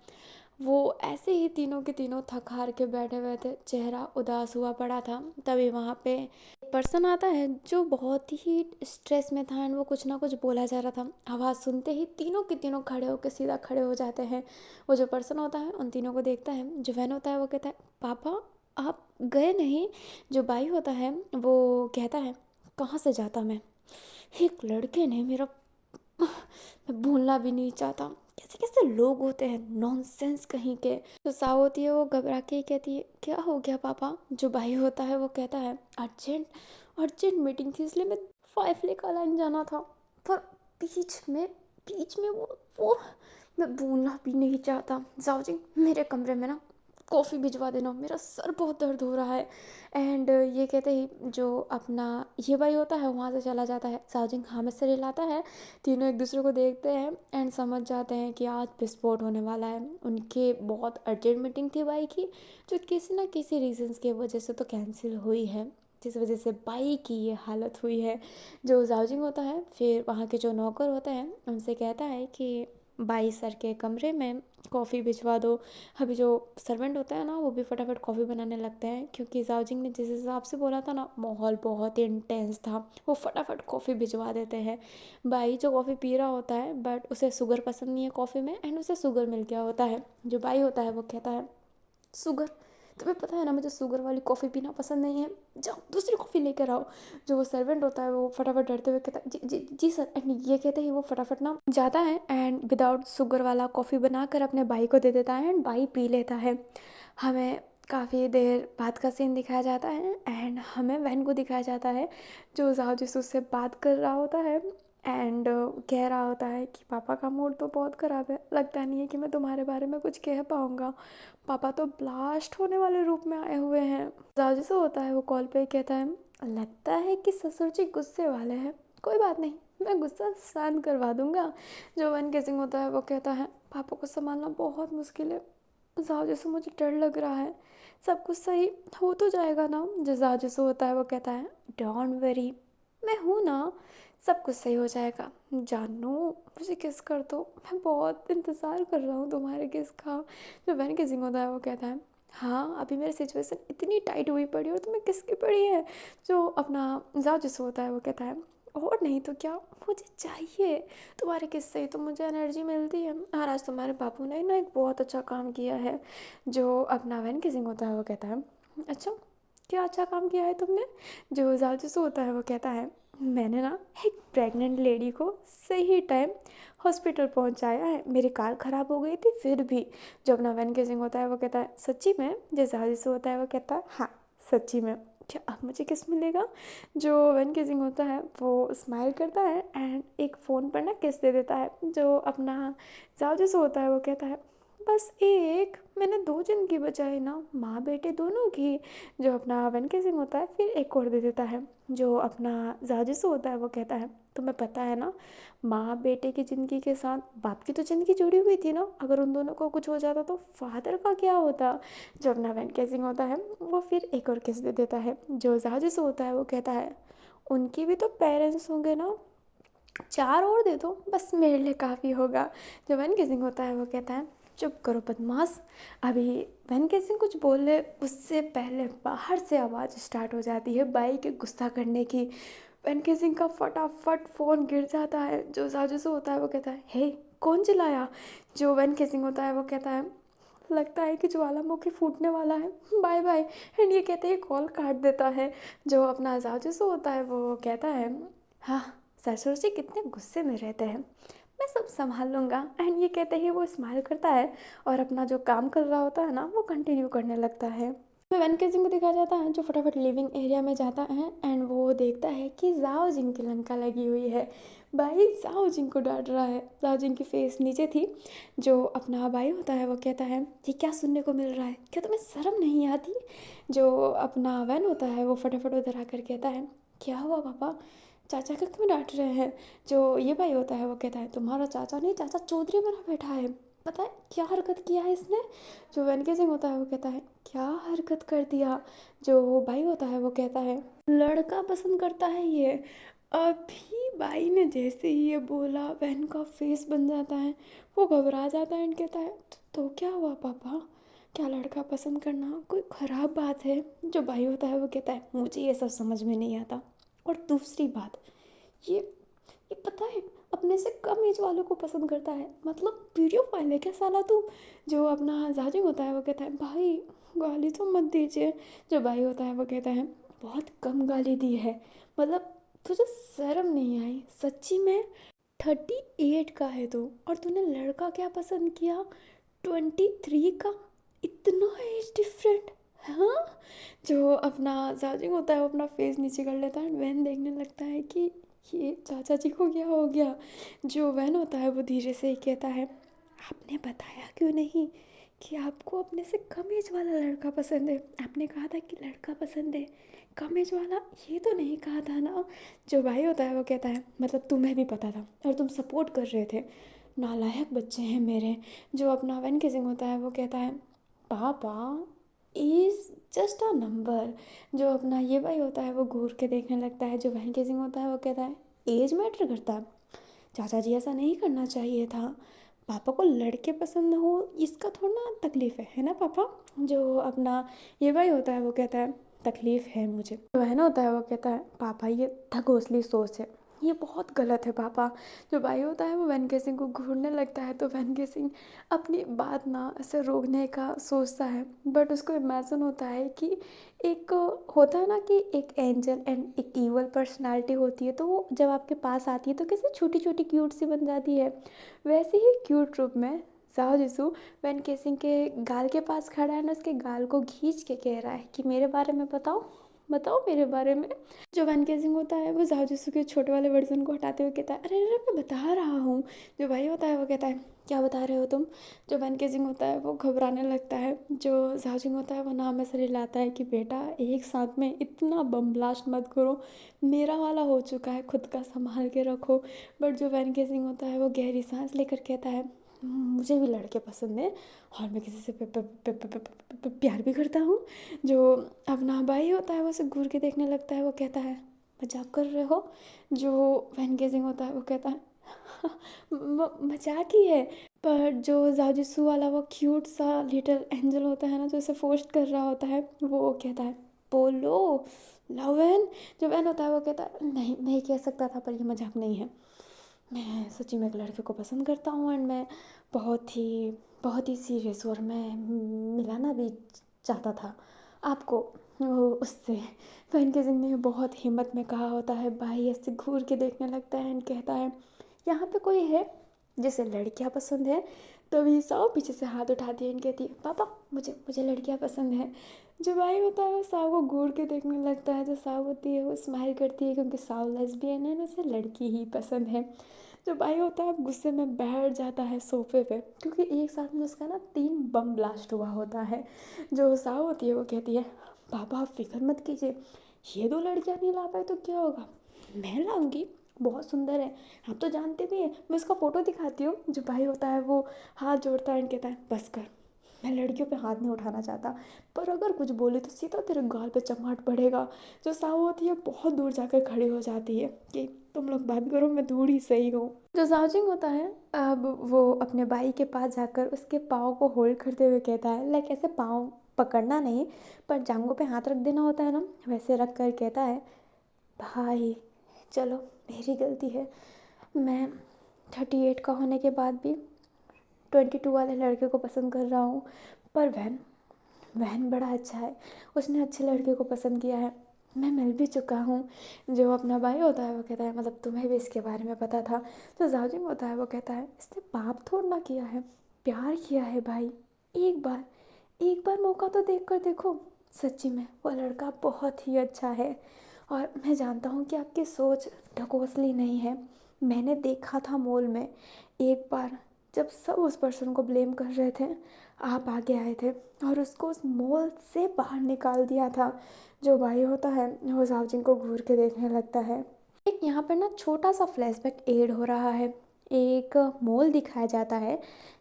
वो ऐसे ही तीनों के तीनों थक हार के बैठे हुए थे, चेहरा उदास हुआ पड़ा था। तभी वहाँ पे एक पर्सन आता है जो बहुत ही स्ट्रेस में था एंड वो कुछ ना कुछ बोला जा रहा था। आवाज़ सुनते ही तीनों के तीनों खड़े होकर सीधा खड़े हो जाते हैं। वो जो पर्सन होता है उन तीनों को देखता है। जो वैन होता है वो कहता है पापा आप गए नहीं। जो बाई होता है वो कहता है कहाँ से जाता मैं, एक लड़के ने मेरा मैं भूलना भी नहीं चाहता। कैसे कैसे लोग होते हैं, नॉनसेंस कहीं के। तो सा होती है वो घबरा के ही कहती है क्या हो गया पापा। जो भाई होता है वो कहता है अर्जेंट अर्जेंट मीटिंग थी इसलिए मैं 5 का लाइन जाना था। पर बीच में वो मैं भूलना भी नहीं चाहता। जाओ जी मेरे कमरे में ना कॉफ़ी भिजवा देना, मेरा सर बहुत दर्द हो रहा है। एंड ये कहते ही जो अपना ये भाई होता है वहाँ से चला जाता है। साजिंग हामिद से रिलाता है। तीनों एक दूसरे को देखते हैं एंड समझ जाते हैं कि आज विस्फोट होने वाला है। उनके बहुत अर्जेंट मीटिंग थी बाई की, जो किसी ना किसी रीजंस की वजह से तो कैंसिल हुई है, जिस वजह से बाई की ये हालत हुई है। जो जाउजिंग होता है फिर वहाँ के जो नौकर होते हैं उनसे कहता है कि बाई सर के कमरे में कॉफ़ी भिजवा दो। अभी जो सर्वेंट होता है ना वो भी फटाफट कॉफ़ी बनाने लगते हैं, क्योंकि जाओजिंग ने जिस हिसाब से बोला था ना माहौल बहुत ही इंटेंस था। वो फटाफट कॉफ़ी भिजवा देते हैं। बाई जो कॉफ़ी पी रहा होता है बट उसे शुगर पसंद नहीं है कॉफ़ी में एंड उसे शुगर मिल गया होता है। जो बाई होता है वो कहता है शुगर, तुम्हें पता है ना मुझे शुगर वाली कॉफ़ी पीना पसंद नहीं है, जाओ दूसरी कॉफ़ी लेकर आओ। जो वो सर्वेंट होता है वो फटाफट डरते हुए कहता है जी जी जी सर। एंड ये कहते ही वो फटाफट ना जाता है एंड विदाउट शुगर वाला कॉफ़ी बनाकर अपने भाई को दे देता है एंड भाई पी लेता है। हमें काफ़ी देर बाद का सीन दिखाया जाता है एंड हमें वैन को दिखाया जाता है जो जाओ जिसू से बात कर रहा होता है एंड कह रहा होता है कि पापा का मूड तो बहुत ख़राब है, लगता नहीं है कि मैं तुम्हारे बारे में कुछ कह पाऊँगा। पापा तो ब्लास्ट होने वाले रूप में आए हुए हैं। जाओ जिसू होता है वो कॉल पे कहता है लगता है कि ससुर जी गुस्से वाले हैं, कोई बात नहीं मैं गुस्सा शांत करवा दूंगा। जो वन केसिंग होता है वो कहता है पापा को संभालना बहुत मुश्किल है, जाओ जैसे मुझे डर लग रहा है, सब कुछ सही हो तो जाएगा ना। जो जाओ जैसे होता है वो कहता है डोंट वरी मैं हूँ ना, सब कुछ सही हो जाएगा। जानू मुझे किस कर दो, मैं बहुत इंतज़ार कर रहा हूँ तुम्हारे किस का। जो वैन किसिंग होता है वो कहता है हाँ अभी मेरी सिचुएशन इतनी टाइट हुई पड़ी और तुम्हें किसकी पड़ी है। जो अपना जाओ जिससे होता है वो कहता है और नहीं तो क्या मुझे चाहिए, तुम्हारे किस्से ही तो मुझे एनर्जी मिलती है और आज तुम्हारे बापू ने ना एक बहुत अच्छा काम किया है। जो अपना वैन किसिंग होता है वो कहता है अच्छा क्या अच्छा काम किया है तुमने। जो जालजूसू होता है वो कहता है मैंने ना एक प्रेग्नेंट लेडी को सही टाइम हॉस्पिटल पहुंचाया है, मेरी कार ख़राब हो गई थी फिर भी। जो अपना वैन केसिंग होता है वो कहता है सच्ची में। जो जालजूसू होता है वो कहता है हाँ सच्ची में, क्या अब मुझे किस मिलेगा। जो वैन केसिंग होता है वो स्माइल करता है एंड एक फ़ोन पर ना किस दे देता है। जो अपना जालजूसू होता है वो कहता है बस एक, मैंने 2 ज़िंदगी बचाई ना, माँ बेटे दोनों की। जो अपना वन केसिंग होता है फिर एक और दे देता है। जो अपना जाजिसो होता है वो कहता है तुम्हें पता है ना माँ बेटे की ज़िंदगी के साथ बाप की तो ज़िंदगी जुड़ी हुई थी ना, अगर उन दोनों को कुछ हो जाता तो फादर का क्या होता। जो अपना वैन केसिंग होता है वो फिर एक और किस दे देता है। जो जाजिसो होता है वो कहता है उनकी भी तो पेरेंट्स होंगे ना, 4 और दे दो बस मेरे लिए काफ़ी होगा। जो वैन केसिंग होता है वो कहता है चुप करो बदमाश। अभी वैन केसिंग कुछ बोले उससे पहले बाहर से आवाज़ स्टार्ट हो जाती है बाई के गुस्सा करने की। वैन केसिंग का फटाफट फ़ोन गिर जाता है। जो जाजूसू होता है वो कहता है हे कौन चिल्लाया। जो वैन केसिंग होता है वो कहता है लगता है कि ज्वालामुखी फूटने वाला है, बाय बाय। एंड ये कहते ही कॉल काट देता है। जो अपना जाजूसू होता है वो कहता है हाँ ससुर जी कितने गुस्से में रहते हैं, मैं सब संभाल लूँगा। एंड ये कहते ही वो स्माइल करता है और अपना जो काम कर रहा होता है ना वो कंटिन्यू करने लगता है। तो वैन केजिंग को दिखाया जाता है जो फटाफट लिविंग एरिया में जाता है एंड वो देखता है कि जाओ जिंग की लंका लगी हुई है। भाई जाओ जिंग को डांट रहा है। जाओ जिंग की फेस नीचे थी। जो अपना भाई होता है वो कहता है ये क्या सुनने को मिल रहा है, क्या तुम्हें शर्म नहीं आती। जो अपना वैन होता है वो फटाफट उधर आकर कहता है क्या हुआ पापा, चाचा का क्यों डांट रहे हैं। जो ये भाई होता है वो कहता है तुम्हारा चाचा नहीं, चाचा चौधरी मेरा बैठा है। पता है क्या हरकत किया है इसने। जो वेनके सिंह होता है वो कहता है क्या हरकत कर दिया। जो भाई होता है वो कहता है लड़का पसंद करता है ये। अभी भाई ने जैसे ही ये बोला बहन का फेस बन जाता है। वो घबरा जाता है एंड कहता है तो क्या हुआ पापा, क्या लड़का पसंद करना कोई ख़राब बात है। जो भाई होता है वो कहता है मुझे ये सब समझ में नहीं आता। और दूसरी बात, ये ये पता है अपने से कम एज वालों को पसंद करता है, मतलब वीडियो फाइल है क्या साला तू। जो अपना जाजिम होता है वो कहता है भाई गाली तो मत दीजिए। जो भाई होता है वो कहता है बहुत कम गाली दी है, मतलब तुझे शर्म नहीं आई सच्ची में। 38 का है तू और तूने लड़का क्या पसंद किया, 23 का। इतना एज डिफरेंट। हाँ। जो अपना जाजिम होता है वो अपना फेस नीचे कर लेता है वैन देखने लगता है कि ये चाचा जी को क्या हो गया। जो वैन होता है वो धीरे से ही कहता है आपने बताया क्यों नहीं कि आपको अपने से कम एज वाला लड़का पसंद है। आपने कहा था कि लड़का पसंद है, कम एज वाला ये तो नहीं कहा था ना। जो भाई होता है वो कहता है मतलब तुम्हें भी पता था और तुम सपोर्ट कर रहे थे, नालायक बच्चे हैं मेरे। जो अपना वैन किसिंग होता है वो कहता है पापा इज जस्ट अ नंबर। जो अपना ये भाई होता है वो घूर के देखने लगता है। जो वैन किसिंग होता है वो कहता है एज मैटर करता है, चाचा जी ऐसा नहीं करना चाहिए था। पापा को लड़के पसंद हो इसका थोड़ा ना तकलीफ़ है ना पापा। जो अपना ये भाई होता है वो कहता है तकलीफ़ है मुझे। जो बहन होता है वो कहता है पापा ये ढकोसली सोच है, ये बहुत गलत है पापा। जो भाई होता है वो वैनके सिंह को घूरने लगता है तो वैनके सिंह अपनी बात ना ऐसे रोकने का सोचता है बट उसको इमेजिन होता है कि एक होता है ना कि एक एंजल एंड एक ईवल पर्सनालिटी होती है तो वो जब आपके पास आती है तो कैसे छोटी छोटी क्यूट सी बन जाती है। वैसे ही क्यूट रूप में जाओ जिसू वैन केसिंग के गाल के पास खड़ा है ना, उसके गाल को खींच के कह रहा है कि मेरे बारे में बताओ, बताओ मेरे बारे में। जो वैन केसिंग होता है वो जाओ जिसू के छोटे वाले वर्जन को हटाते हुए कहता है अरे अरे मैं बता रहा हूँ। जो भाई होता है वो कहता है क्या बता रहे हो तुम। जो वैन केसिंग होता है वो घबराने लगता है। जो जाओजिंग होता है वो नाम ऐसे रिलाता है कि बेटा एक साथ में इतना बम ब्लास्ट मत करो, मेरा वाला हो चुका है, खुद का संभाल के रखो। बट जो वैन केसिंग होता है वो गहरी सांस लेकर कहता है मुझे भी लड़के पसंद हैं और मैं किसी से प्यार भी करता हूँ। जो अपना भाई होता है वो उसे घूर के देखने लगता है। वो कहता है मजाक कर रहे हो। जो वैन गेजिंग होता है वो कहता है मजाक ही है। पर जो जाजिसू वाला वो क्यूट सा लिटिल एंजल होता है ना जो उसे फोर्स कर रहा होता है वो कहता है बोलो लवन। जो वैन होता है वो कहता है नहीं नहीं कह सकता था पर ये मजाक नहीं है, मैं सच्ची में एक लड़के को पसंद करता हूँ एंड मैं बहुत ही सीरियस और मैं मिलाना भी चाहता था आपको उससे। वैन केजिंग ने बहुत हिम्मत में कहा होता है। भाई ऐसे घूर के देखने लगता है एंड कहता है यहाँ पे कोई है जिसे लड़कियाँ पसंद है। तभी साव पीछे से हाथ उठाती है एंड कहती है पापा मुझे मुझे लड़कियाँ पसंद है। जो भाई होता है वो साव को घूर के देखने लगता है। जो साव होती है वो स्माइल करती है क्योंकि साव लेस्बियन है ना, उसे लड़की ही पसंद है। जो भाई होता है गुस्से में बैठ जाता है सोफे पे क्योंकि एक साथ में उसका ना 3 बम ब्लास्ट हुआ होता है। जो साव होती है वो कहती है पापा आप फिक्र मत कीजिए, ये 2 लड़कियाँ नहीं ला पाए तो क्या होगा, मैं लाऊंगी, बहुत सुंदर है, आप तो जानते भी हैं, मैं उसका फ़ोटो दिखाती हूँ। जो भाई होता है वो हाथ जोड़ता है एंड कहता है बस कर, मैं लड़कियों पे हाथ नहीं उठाना चाहता, पर अगर कुछ बोले तो सीधा तेरे गाल पे चमाट पड़ेगा। जो साहू होती है बहुत दूर जाकर खड़ी हो जाती है कि तुम लोग बात करो मैं दूर ही सही हूँ। जो साउजिंग होता है अब वो अपने भाई के पास जाकर उसके पाँव को होल्ड करते हुए कहता है लाइक ऐसे पाँव पकड़ना नहीं पर जांघों पे हाथ रख देना होता है ना, वैसे रख कर कहता है भाई चलो मेरी गलती है, मैं 38 का होने के बाद भी 22 वाले लड़के को पसंद कर रहा हूँ। पर वहन वहन बड़ा अच्छा है, उसने अच्छे लड़के को पसंद किया है, मैं मिल भी चुका हूँ। जो अपना भाई होता है वो कहता है मतलब तुम्हें भी इसके बारे में पता था। जो जाजिम होता है वो कहता है इसने पाप थोड़ा ना किया है, प्यार किया है भाई, एक बार मौका तो देख कर देखो। सच्ची में वो लड़का बहुत ही अच्छा है और मैं जानता हूँ कि आपकी सोच ढकोसली नहीं है। मैंने देखा था मॉल में एक बार, जब सब उस पर्सन को ब्लेम कर रहे थे, आप आगे आए थे और उसको उस मॉल से बाहर निकाल दिया था। जो भाई होता है वो जावजिन को घूर के देखने लगता है। एक यहाँ पर ना छोटा सा फ्लैशबैक ऐड हो रहा है। एक मॉल दिखाया जाता है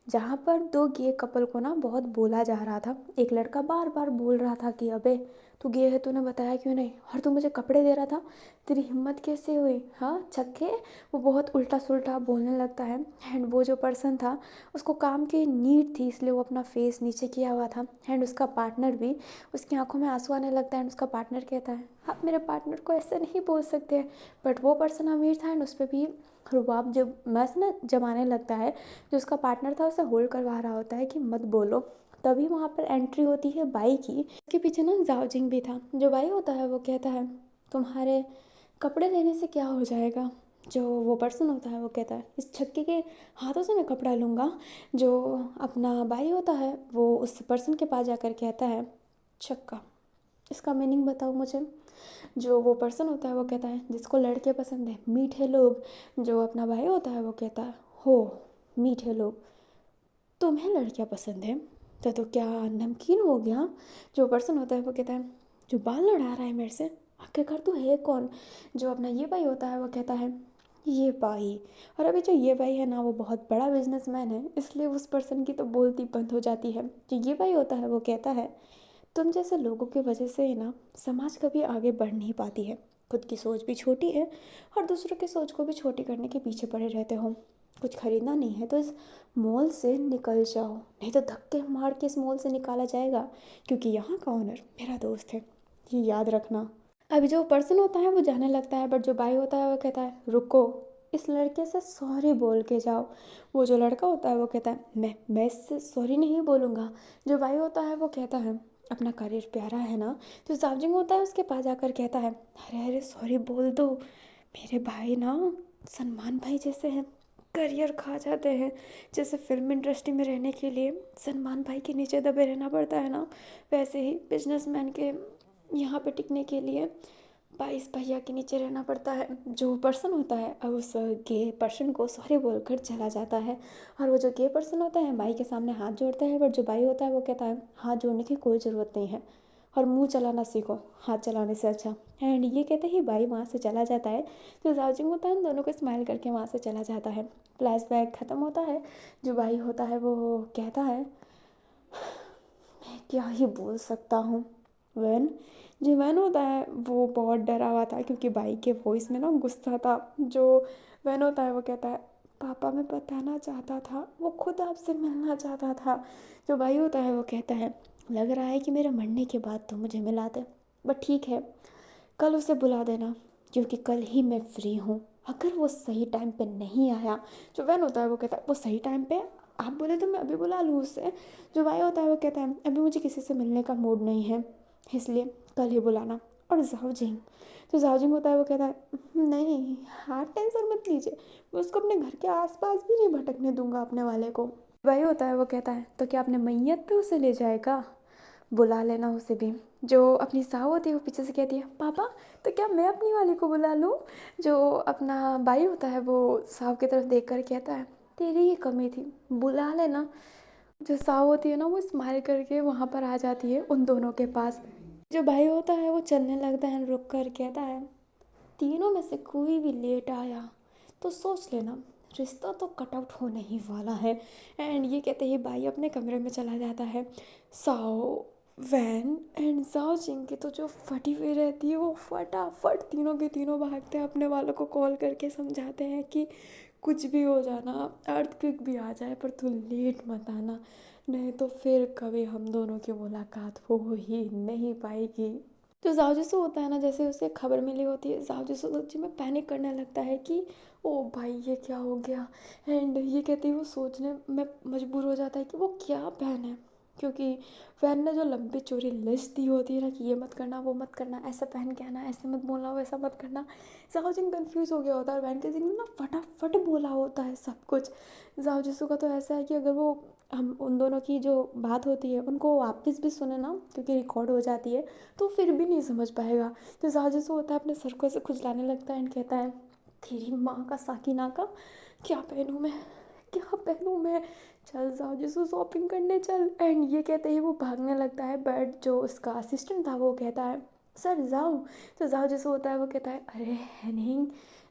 जहाँ पर दो गे कपल को ना बहुत बोला जा रहा था। एक लड़का बार बार बोल रहा था कि अबे तू गे है, तूने बताया क्यों नहीं, और तू मुझे कपड़े दे रहा था, तेरी हिम्मत कैसे हुई, हाँ छक्के। वो बहुत उल्टा सुल्टा बोलने लगता है। एंड वो जो पर्सन था उसको काम की नीड थी, इसलिए वो अपना फेस नीचे किया हुआ था। एंड उसका पार्टनर भी, उसकी आंखों में आंसू आने लगता है। एंड उसका पार्टनर कहता है आप मेरे पार्टनर को ऐसे नहीं बोल सकते। बट वो पर्सन अमीर था एंड उस पर भी रुबाब जब मस्त ना जमाने लगता है। जो उसका पार्टनर था उसे होल्ड करवा रहा होता है कि मत बोलो। तभी वहाँ पर एंट्री होती है बाई की। उसके पीछे ना जाओजिंग भी था। जो बाई होता है वो कहता है तुम्हारे कपड़े लेने से क्या हो जाएगा। जो वो पर्सन होता है वो कहता है इस छक्के के हाथों से मैं कपड़ा लूँगा। जो अपना बाई होता है वो उस पर्सन के पास जाकर कहता है छक्का, इसका मीनिंग बताओ मुझे। जो वो पर्सन होता है वो कहता है जिसको लड़के पसंद है मीठे लोग। जो अपना भाई होता है वो कहता है हो मीठे लोग, तुम्हें लड़कियां पसंद है तो क्या नमकीन हो गया। जो पर्सन होता है वो कहता है जो बाल लड़ा रहा है मेरे से, आखिरकार तू है कौन। जो अपना ये भाई होता है वो कहता है ये भाई। और अभी जो ये भाई है ना वो बहुत बड़ा बिजनेसमैन है, इसलिए उस पर्सन की तो बोलती बंद हो जाती है। जो ये भाई होता है वो कहता है तुम जैसे लोगों की वजह से ही ना समाज कभी आगे बढ़ नहीं पाती है। खुद की सोच भी छोटी है और दूसरों की सोच को भी छोटी करने के पीछे पड़े रहते हो। कुछ खरीदना नहीं है तो इस मॉल से निकल जाओ, नहीं तो धक्के मार के इस मॉल से निकाला जाएगा, क्योंकि यहाँ का ओनर मेरा दोस्त है, ये याद रखना। अभी जो पर्सन होता है वो जाने लगता है, बट जो बाई होता है वो कहता है रुको, इस लड़के से सॉरी बोल के जाओ। वो जो लड़का होता है वो कहता है मैं इससे सॉरी नहीं बोलूँगा। जो बाई होता है वो कहता है अपना करियर प्यारा है ना। जो जावजिंग होता है उसके पास जाकर कहता है अरे अरे सॉरी बोल दो, मेरे भाई ना सलमान भाई जैसे हैं, करियर खा जाते हैं। जैसे फिल्म इंडस्ट्री में रहने के लिए सलमान भाई के नीचे दबे रहना पड़ता है ना, वैसे ही बिजनेसमैन के यहाँ पे टिकने के लिए 22 भैया के नीचे रहना पड़ता है। जो पर्सन होता है अब उस गे पर्सन को सॉरी बोलकर चला जाता है। और वो जो गे पर्सन होता है बाई के सामने हाथ जोड़ता है, बट जो बाई होता है वो कहता है हाथ जोड़ने की कोई ज़रूरत नहीं है और मुंह चलाना सीखो हाथ चलाने से अच्छा। एंड ये कहते ही बाई वहाँ से चला जाता है। जो जावजिंग होता है उन दोनों को स्माइल करके वहाँ से चला जाता है। फ्लैशबैक ख़त्म होता है। जो बाई होता है वो कहता है मैं क्या ही बोल सकता हूँ। वैन, जो वैन होता है वो बहुत डरा हुआ था क्योंकि बाई के वॉइस में ना गुस्सा था। जो वैन होता है वो कहता है पापा मैं बताना चाहता था, वो खुद आपसे मिलना चाहता था। जो बाई होता है वो कहता है लग रहा है कि मेरे मरने के बाद तो मुझे मिला दे, बट ठीक है कल उसे बुला देना क्योंकि कल ही मैं फ्री हूँ। अगर वो सही टाइम पे नहीं आया, जो वैन होता है वो कहता है वो सही टाइम पे आप बोले तो मैं अभी बुला लूँ उससे। जो भाई होता है वो कहता है अभी मुझे किसी से मिलने का मूड नहीं है, इसलिए कल ही बुलाना। और जाओजिंग, जो जाओजिंग होता है वो कहता है नहीं आप टेंशन मत लीजिए, मैं उसको अपने घर के आसपास भी नहीं भटकने दूंगा अपने वाले को। भाई होता है वो कहता है तो क्या आपने मैयत पे उसे ले जाएगा, बुला लेना उसे भी। जो अपनी साहू होती है वो पीछे से कहती है पापा तो क्या मैं अपनी वाली को बुला लूँ। जो अपना भाई होता है वो साहू की तरफ देख कर कहता है तेरी ही कमी थी, बुला लेना। जो साहू होती है ना वो स्माइल करके वहाँ पर आ जाती है उन दोनों के पास। जो भाई होता है वो चलने लगता है, रुक कर कहता है तीनों में से कोई भी लेट आया तो सोच लेना रिश्ता तो कट आउट होने ही वाला है। एंड ये कहते ही भाई अपने कमरे में चला जाता है। साओ, वैन एंड जाओ जिंग की तो जो फटी हुई रहती है वो फटाफट तीनों के तीनों भागते हैं, अपने वालों को कॉल करके समझाते हैं कि कुछ भी हो जाना, अर्थक्वेक भी आ जाए पर तू लेट मत आना, नहीं तो फिर कभी हम दोनों की मुलाकात हो ही नहीं पाएगी। तो जाओजिसु होता है ना, जैसे उसे खबर मिली होती है जाओजिसु सच्ची में पैनिक करने लगता है कि ओ भाई ये क्या हो गया। एंड ये कहते ही वो सोचने में मजबूर हो जाता है कि वो क्या पहन है, क्योंकि वैन ने जो लंबी चौड़ी लिस्ट दी होती है ना कि ये मत करना वो मत करना, ऐसा पहन के आना, ऐसे मत बोलना वैसा मत करना। जाओजिन कंफ्यूज हो गया होता है और वैन के जिन ना फटाफट बोला होता है सब कुछ। जाओजिसु का तो ऐसा है कि अगर वो हम उन दोनों की जो बात होती है उनको वापस भी सुने ना, क्योंकि रिकॉर्ड हो जाती है, तो फिर भी नहीं समझ पाएगा। तो जाजिसो होता है अपने सर को ऐसे खुजलाने लगता है एंड कहता है, तेरी माँ का साकिना का क्या पहनूँ मैं, क्या पहनूँ मैं, चल जाजिसो शॉपिंग करने चल। एंड ये कहते ही वो भागने लगता है, बट जो उसका असिस्टेंट था वो कहता है सर जाओ। तो जाओ जैसे होता है वो कहता है, अरे नहीं,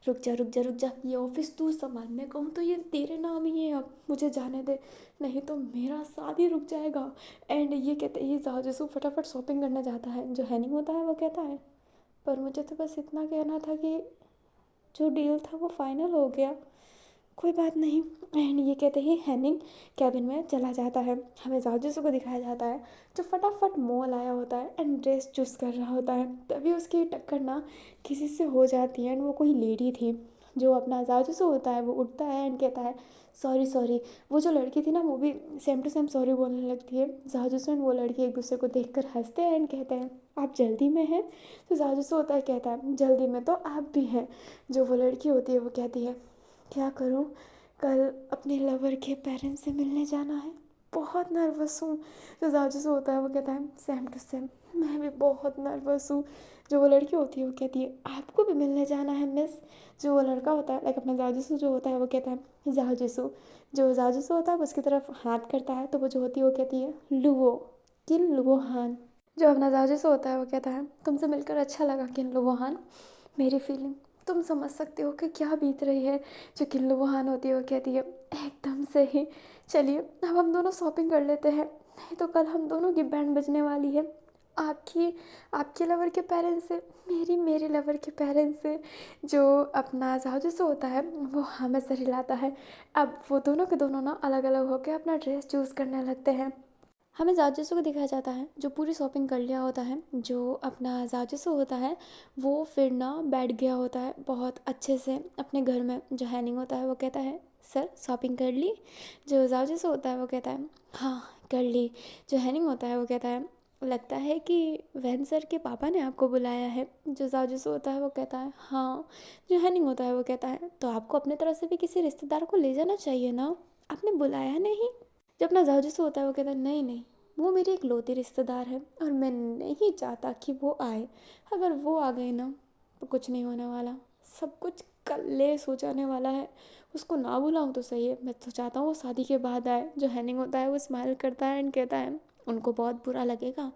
रुक जा रुक जा रुक जा, ये ऑफिस तू संभाल, मैं कहूँ तो ये तेरे नाम ही है, अब मुझे जाने दे, नहीं तो मेरा साथ ही रुक जाएगा। एंड ये कहते ही जाओ जैसे फटाफट शॉपिंग करने जाता है। जो हैनिंग होता है वो कहता है, पर मुझे तो बस इतना कहना था कि जो डील था वो फाइनल हो गया, कोई बात नहीं। एंड ये कहते ही हैनिंग कैबिन में चला जाता है। हमें जाओ को दिखाया जाता है जो फटाफट मॉल आया होता है एंड ड्रेस चूज़ कर रहा होता है। तभी उसकी टक्कर ना किसी से हो जाती है एंड वो कोई लेडी थी। जो अपना जाओ होता है वो उठता है एंड कहता है, सॉरी सॉरी। वो जो लड़की थी ना वो भी सेम टू सेम सॉरी बोलने लगती है। जाओ एंड वो लड़की एक दूसरे को देख कर हंसते हैं एंड कहते हैं, आप जल्दी में हैं। तो जाओ होता है कहता है, जल्दी में तो आप भी हैं। जो वो लड़की होती है वो कहती है, क्या करूं, कल अपने लवर के पेरेंट्स से मिलने जाना है, बहुत नर्वस हूँ। जो जाजू से होता है वो कहता है, सेम टू सेम, मैं भी बहुत नर्वस हूँ। जो वो लड़की होती है वो कहती है, आपको भी मिलने जाना है मिस। जो वो लड़का होता है लाइक अपना जाजूसू जो होता है वो कहता है, जाजूसू। जो जाजूसू होता है वो उसकी तरफ हाथ करता है, तो वो जो होती है वो कहती है, लुवो, किन लुवो हान। जो अपना जाजूसू होता है वो कहता है, तुमसे मिलकर अच्छा लगा किन लुवो हान, मेरी फीलिंग तुम समझ सकते हो कि क्या बीत रही है। जो किल्लू वहान होती है वो कहती है, एकदम से ही, चलिए अब हम दोनों शॉपिंग कर लेते हैं, नहीं तो कल हम दोनों की बैंड बजने वाली है, आपकी आपके लवर के पेरेंट्स से, मेरी मेरे लवर के पेरेंट्स से। जो अपना जाजू से होता है वो हमें सर हिलाता है। अब वो दोनों के दोनों ना अलग अलग होकर अपना ड्रेस चूज़ करने लगते हैं। हमें जाजसू को दिखाया जाता है जो पूरी शॉपिंग कर लिया होता है। जो अपना जाजसू होता है वो फिर ना बैठ गया होता है बहुत अच्छे से अपने घर में। जो हैनिंग होता है वो कहता है, सर शॉपिंग कर ली। जो जाजसू होता है वो कहता है, हाँ कर ली। जो हैनिंग होता है वो कहता है, लगता है कि वैन सर के पापा ने आपको बुलाया है। जो जाजसू होता है वो कहता है, हाँ। जो हैनिंग होता है वो कहता है, तो आपको अपने तरफ से भी किसी रिश्तेदार को ले जाना चाहिए ना, आपने बुलाया नहीं। जब अपना जाजूस होता है वो कहता है, नहीं नहीं, वो मेरी इकलौती रिश्तेदार है और मैं नहीं चाहता कि वो आए। अगर वो आ गई ना तो कुछ नहीं होने वाला, सब कुछ कलेस हो जाने वाला है। उसको ना बुलाऊं तो सही है, मैं तो चाहता हूँ वो शादी के बाद आए। जो हैनिंग होता है वो स्माइल करता है एंड कहता है, उनको बहुत बुरा लगेगा।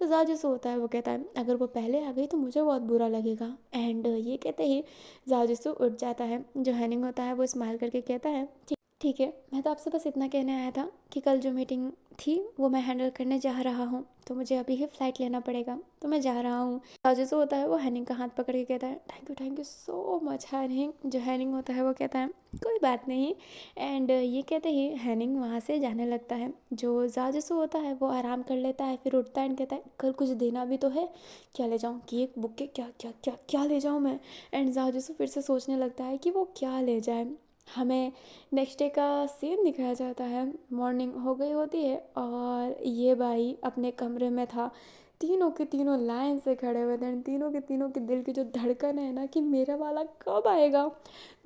तो जाजूस होता है वो कहता है, अगर वो पहले आ गई तो मुझे बहुत बुरा लगेगा। एंड ये कहते ही जाजूस उठ जाता है। जो हैनिंग होता है वो स्माइल करके कहता है, ठीक है, मैं तो आपसे बस इतना कहने आया था कि कल जो मीटिंग थी वो मैं हैंडल करने जा रहा हूँ, तो मुझे अभी ही फ़्लाइट लेना पड़ेगा, तो मैं जा रहा हूँ। और जैसे होता है वो हैनिंग का हाथ पकड़ के कहता है, thank you so much Hennig. जो हैनिंग होता है वो कहता है, कोई बात नहीं। एंड ये कहते ही हैनिंग वहाँ से जाने लगता है। जो जाजसू होता है वो आराम कर लेता है, फिर उठता है एंड कहता है, कल कुछ देना भी तो है, क्या ले जाऊँ, केक बुके, क्या क्या क्या क्या ले जाऊँ मैं। एंड जाजसू फिर से सोचने लगता है कि वो क्या ले जाए। हमें नेक्स्ट डे का सीन दिखाया जाता है। मॉर्निंग हो गई होती है और ये भाई अपने कमरे में था। तीनों के तीनों लाइन से खड़े हुए थे। तीनों के तीनों के दिल की जो धड़कन है ना कि मेरा वाला कब आएगा।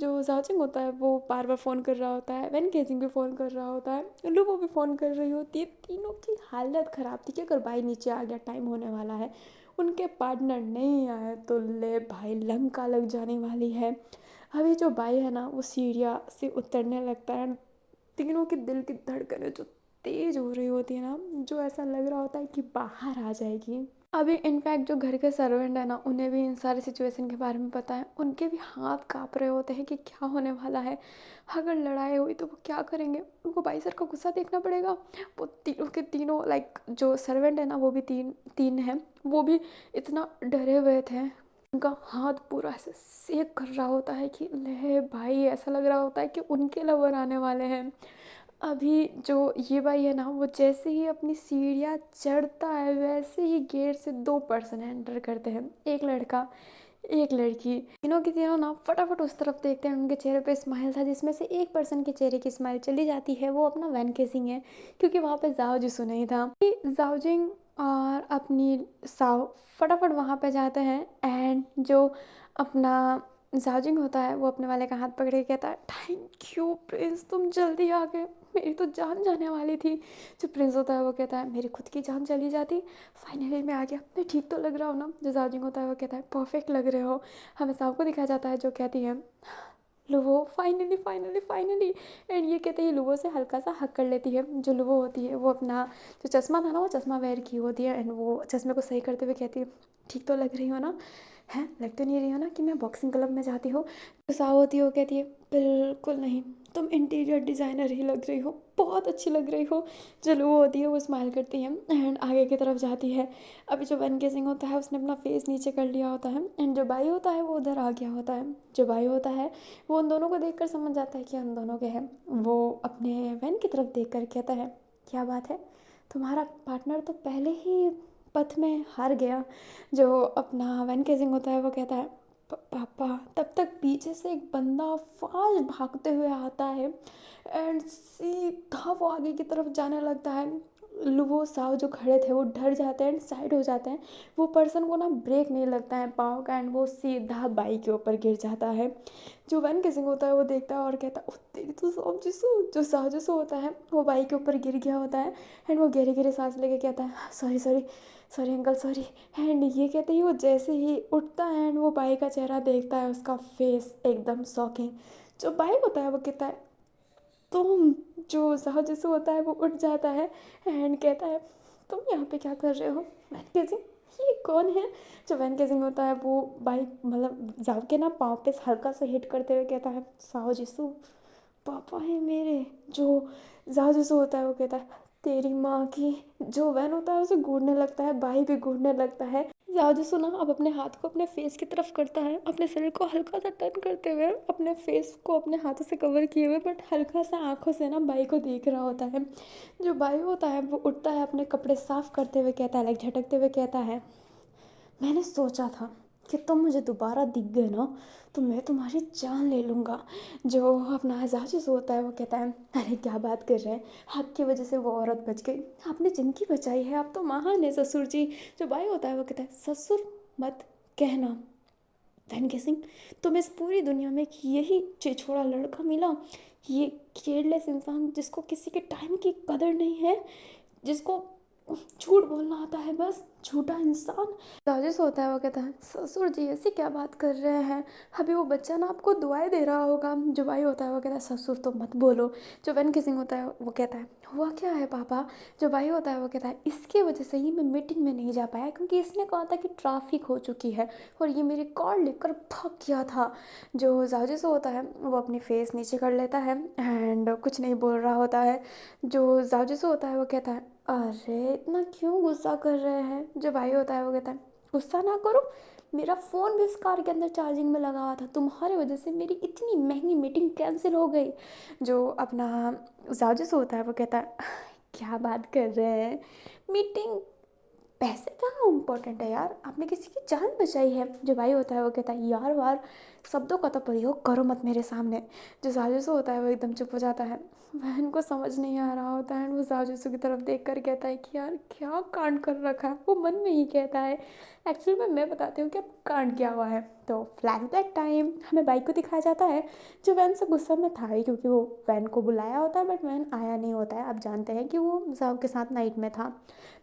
जो जाचिंग होता है वो बार बार फ़ोन कर रहा होता है, वैन केजिंग भी फ़ोन कर रहा होता है, लुबो भी फ़ोन कर रही होती है। तीनों की हालत ख़राब थी कि अगर भाई नीचे आ गया, टाइम होने वाला है, उनके पार्टनर नहीं आए तो ले भाई लंका लग जाने वाली है। अभी जो भाई है ना वो सीढ़ियाँ से उतरने लगता है। तीनों के दिल की धड़कनें जो तेज हो रही होती है ना, जो ऐसा लग रहा होता है कि बाहर आ जाएगी। अभी इनफैक्ट जो घर के सर्वेंट है ना उन्हें भी इन सारी सिचुएशन के बारे में पता है। उनके भी हाथ काँप रहे होते हैं कि क्या होने वाला है, अगर लड़ाई हुई तो वो क्या करेंगे। उनको भाई सर का गुस्सा देखना पड़ेगा। वो तीनों के तीनों लाइक जो सर्वेंट है ना वो भी तीन तीन हैं, वो भी इतना डरे हुए थे। उनका हाथ पूरा ऐसे सेक कर रहा होता है कि ले भाई, ऐसा लग रहा होता है कि उनके लवर आने वाले हैं। अभी जो ये भाई है ना वो जैसे ही अपनी सीढ़ियाँ चढ़ता है वैसे ही गेट से दो पर्सन एंटर करते हैं, एक लड़का एक लड़की। तीनों की तीनों ना फटाफट उस तरफ देखते हैं। उनके चेहरे पे स्माइल था, जिसमें से एक पर्सन के चेहरे की स्माइल चली जाती है, वो अपना वैन केसिंग है, क्योंकि वहाँ पे जाओ जिसु नहीं था। जाओजिंग और अपनी साओ फटाफट वहाँ पे जाते हैं। एंड जो अपना जाजिंग होता है वो अपने वाले का हाथ पकड़ के कहता है, थैंक यू प्रिंस, तुम जल्दी आ गए, मेरी तो जान जाने वाली थी। जो प्रिंस होता है वो कहता है मेरी खुद की जान चली जाती, फाइनली मैं आ गया, मैं ठीक तो लग रहा हूँ ना। जो जाजिंग होता है वो कहता है परफेक्ट लग रहे हो। हमें सबको दिखाया जाता है जो कहती है लुवो फाइनली फाइनली फाइनली। एंड ये कहते ही लुवो से हल्का सा हक कर लेती है। जो लुवो होती है वो अपना जो चश्मा था ना वो चश्मा वेयर की होती है, एंड वो चश्मे को सही करते हुए कहती है ठीक तो लग रही हो ना, हैं लग तो नहीं रही हो ना कि मैं बॉक्सिंग क्लब में जाती हूँ। जो साव होती है वो कहती है बिल्कुल नहीं, तुम इंटीरियर डिज़ाइनर ही लग रही हो, बहुत अच्छी लग रही हो। जो लुवो होती है वो स्माइल करती है एंड आगे की तरफ जाती है। अभी जो वन के सिंह होता है उसने अपना फेस नीचे कर लिया होता है, एंड जो बाई होता है वो उधर आ गया होता है। जो बाई होता है वो उन दोनों को देखकर समझ जाता है कि उन दोनों के हैं। वो अपने वैन की तरफ देख कर कहता है क्या बात है, तुम्हारा पार्टनर तो पहले ही पथ में हार गया। जो अपना वैन केजिंग होता है वो कहता है पापा। तब तक पीछे से एक बंदा फास्ट भागते हुए आता है एंड सीधा वो आगे की तरफ जाने लगता है। वो साव जो खड़े थे वो डर जाते हैं एंड साइड हो जाते हैं। वो पर्सन को ना ब्रेक नहीं लगता है पाँव का, एंड वो सीधा बाइक के ऊपर गिर जाता है। जो वैन किसिंग होता है वो देखता है और कहता है ओ तेरी तो साव जिसू। जो साव जिसू होता है वो बाइक के ऊपर गिर गया होता है एंड वो गहरे गहरे सांस लेके कहता है sorry sorry sorry uncle sorry. And ये कहते ही वो जैसे ही उठता है एंड वो बाई का चेहरा देखता है, उसका फेस एकदम शॉकिंग। जो बाई होता है वो कहता है तुम। जो साहब जैसे होता है वो उठ जाता है एंड कहता है तुम यहाँ पे क्या कर रहे हो। वैन केजिंग ये कौन है। जो वैन केजिंग होता है वो बाइक मतलब जाओ के ना पाँव पे हल्का सा हिट करते हुए कहता है साओ जिसू पापा है मेरे। जो जाओ जिसू होता है वो कहता है तेरी माँ की। जो वैन होता है उसे घूरने लगता है, बाई भी घूरने लगता है। जाओ सुना अब अपने हाथ को अपने फेस की तरफ करता है, अपने शरीर को हल्का सा टर्न करते हुए अपने फेस को अपने हाथों से कवर किए हुए बट हल्का सा आंखों से ना बाई को देख रहा होता है। जो बाई होता है वो उठता है अपने कपड़े साफ करते हुए कहता है लाइक झटकते हुए कहता है मैंने सोचा था कि तुम मुझे दोबारा दिख गए ना तो मैं तुम्हारी जान ले लूँगा। जो अपना एजाज होता है वो कहता है अरे क्या बात कर रहे हैं, आपकी वजह से वो औरत बच गई, आपने जिंदगी बचाई है, आप तो महान है ससुर जी। जो भाई होता है वो कहता है ससुर मत कहना वैन गेसिंग, तुम्हें इस पूरी दुनिया में एक यही छिछोड़ा लड़का मिला, ये केयरलेस इंसान जिसको किसी के टाइम की कदर नहीं है, जिसको झूठ बोलना आता है, बस झूठा इंसान। राजेश होता है वो कहता है ससुर जी ऐसी क्या बात कर रहे हैं, अभी वो बच्चा ना आपको दुआएं दे रहा होगा। जो भाई होता है वो कहता है ससुर तो मत बोलो। जो वैन किसिंग होता है वो कहता है हुआ क्या है पापा। जो भाई होता है वो कहता है इसकी वजह से ही मैं मीटिंग में नहीं जा पाया क्योंकि इसने कहा था कि ट्रैफिक हो चुकी है और ये मेरी कॉल लेकर भाग गया था। जो जाजिस होता है वो अपनी फेस नीचे कर लेता है एंड कुछ नहीं बोल रहा होता है। जो जाजिस होता है वो कहता है अरे इतना क्यों गुस्सा कर रहे हैं। जो भाई होता है वो कहता है गुस्सा ना करो, मेरा फ़ोन भी इस कार के अंदर चार्जिंग में लगा हुआ था, तुम्हारी वजह से मेरी इतनी महंगी मीटिंग कैंसिल हो गई। जो अपना जाजिस होता है वो कहता है क्या बात कर रहे हैं, मीटिंग पैसे कहाँ इम्पोर्टेंट है यार, आपने किसी की जान बचाई है। जो भाई होता है वो कहता है यार वार शब्दों का तो प्रयोग करो मत मेरे सामने। जो साजिशु होता है वो एकदम चुप हो जाता है, बहन को समझ नहीं आ रहा होता है। वो साजिशु की तरफ देख कर कहता है कि यार क्या कांड कर रखा है, वो मन में ही कहता है। एक्चुअली में मैं बताती हूँ कि अब कांड क्या हुआ है। तो फ्लैशबैक टाइम हमें बाइक को दिखाया जाता है जो वैन से गुस्सा में था ही क्योंकि वो वैन को बुलाया होता है बट वैन आया नहीं होता है। आप जानते हैं कि वो साहब के साथ नाइट में था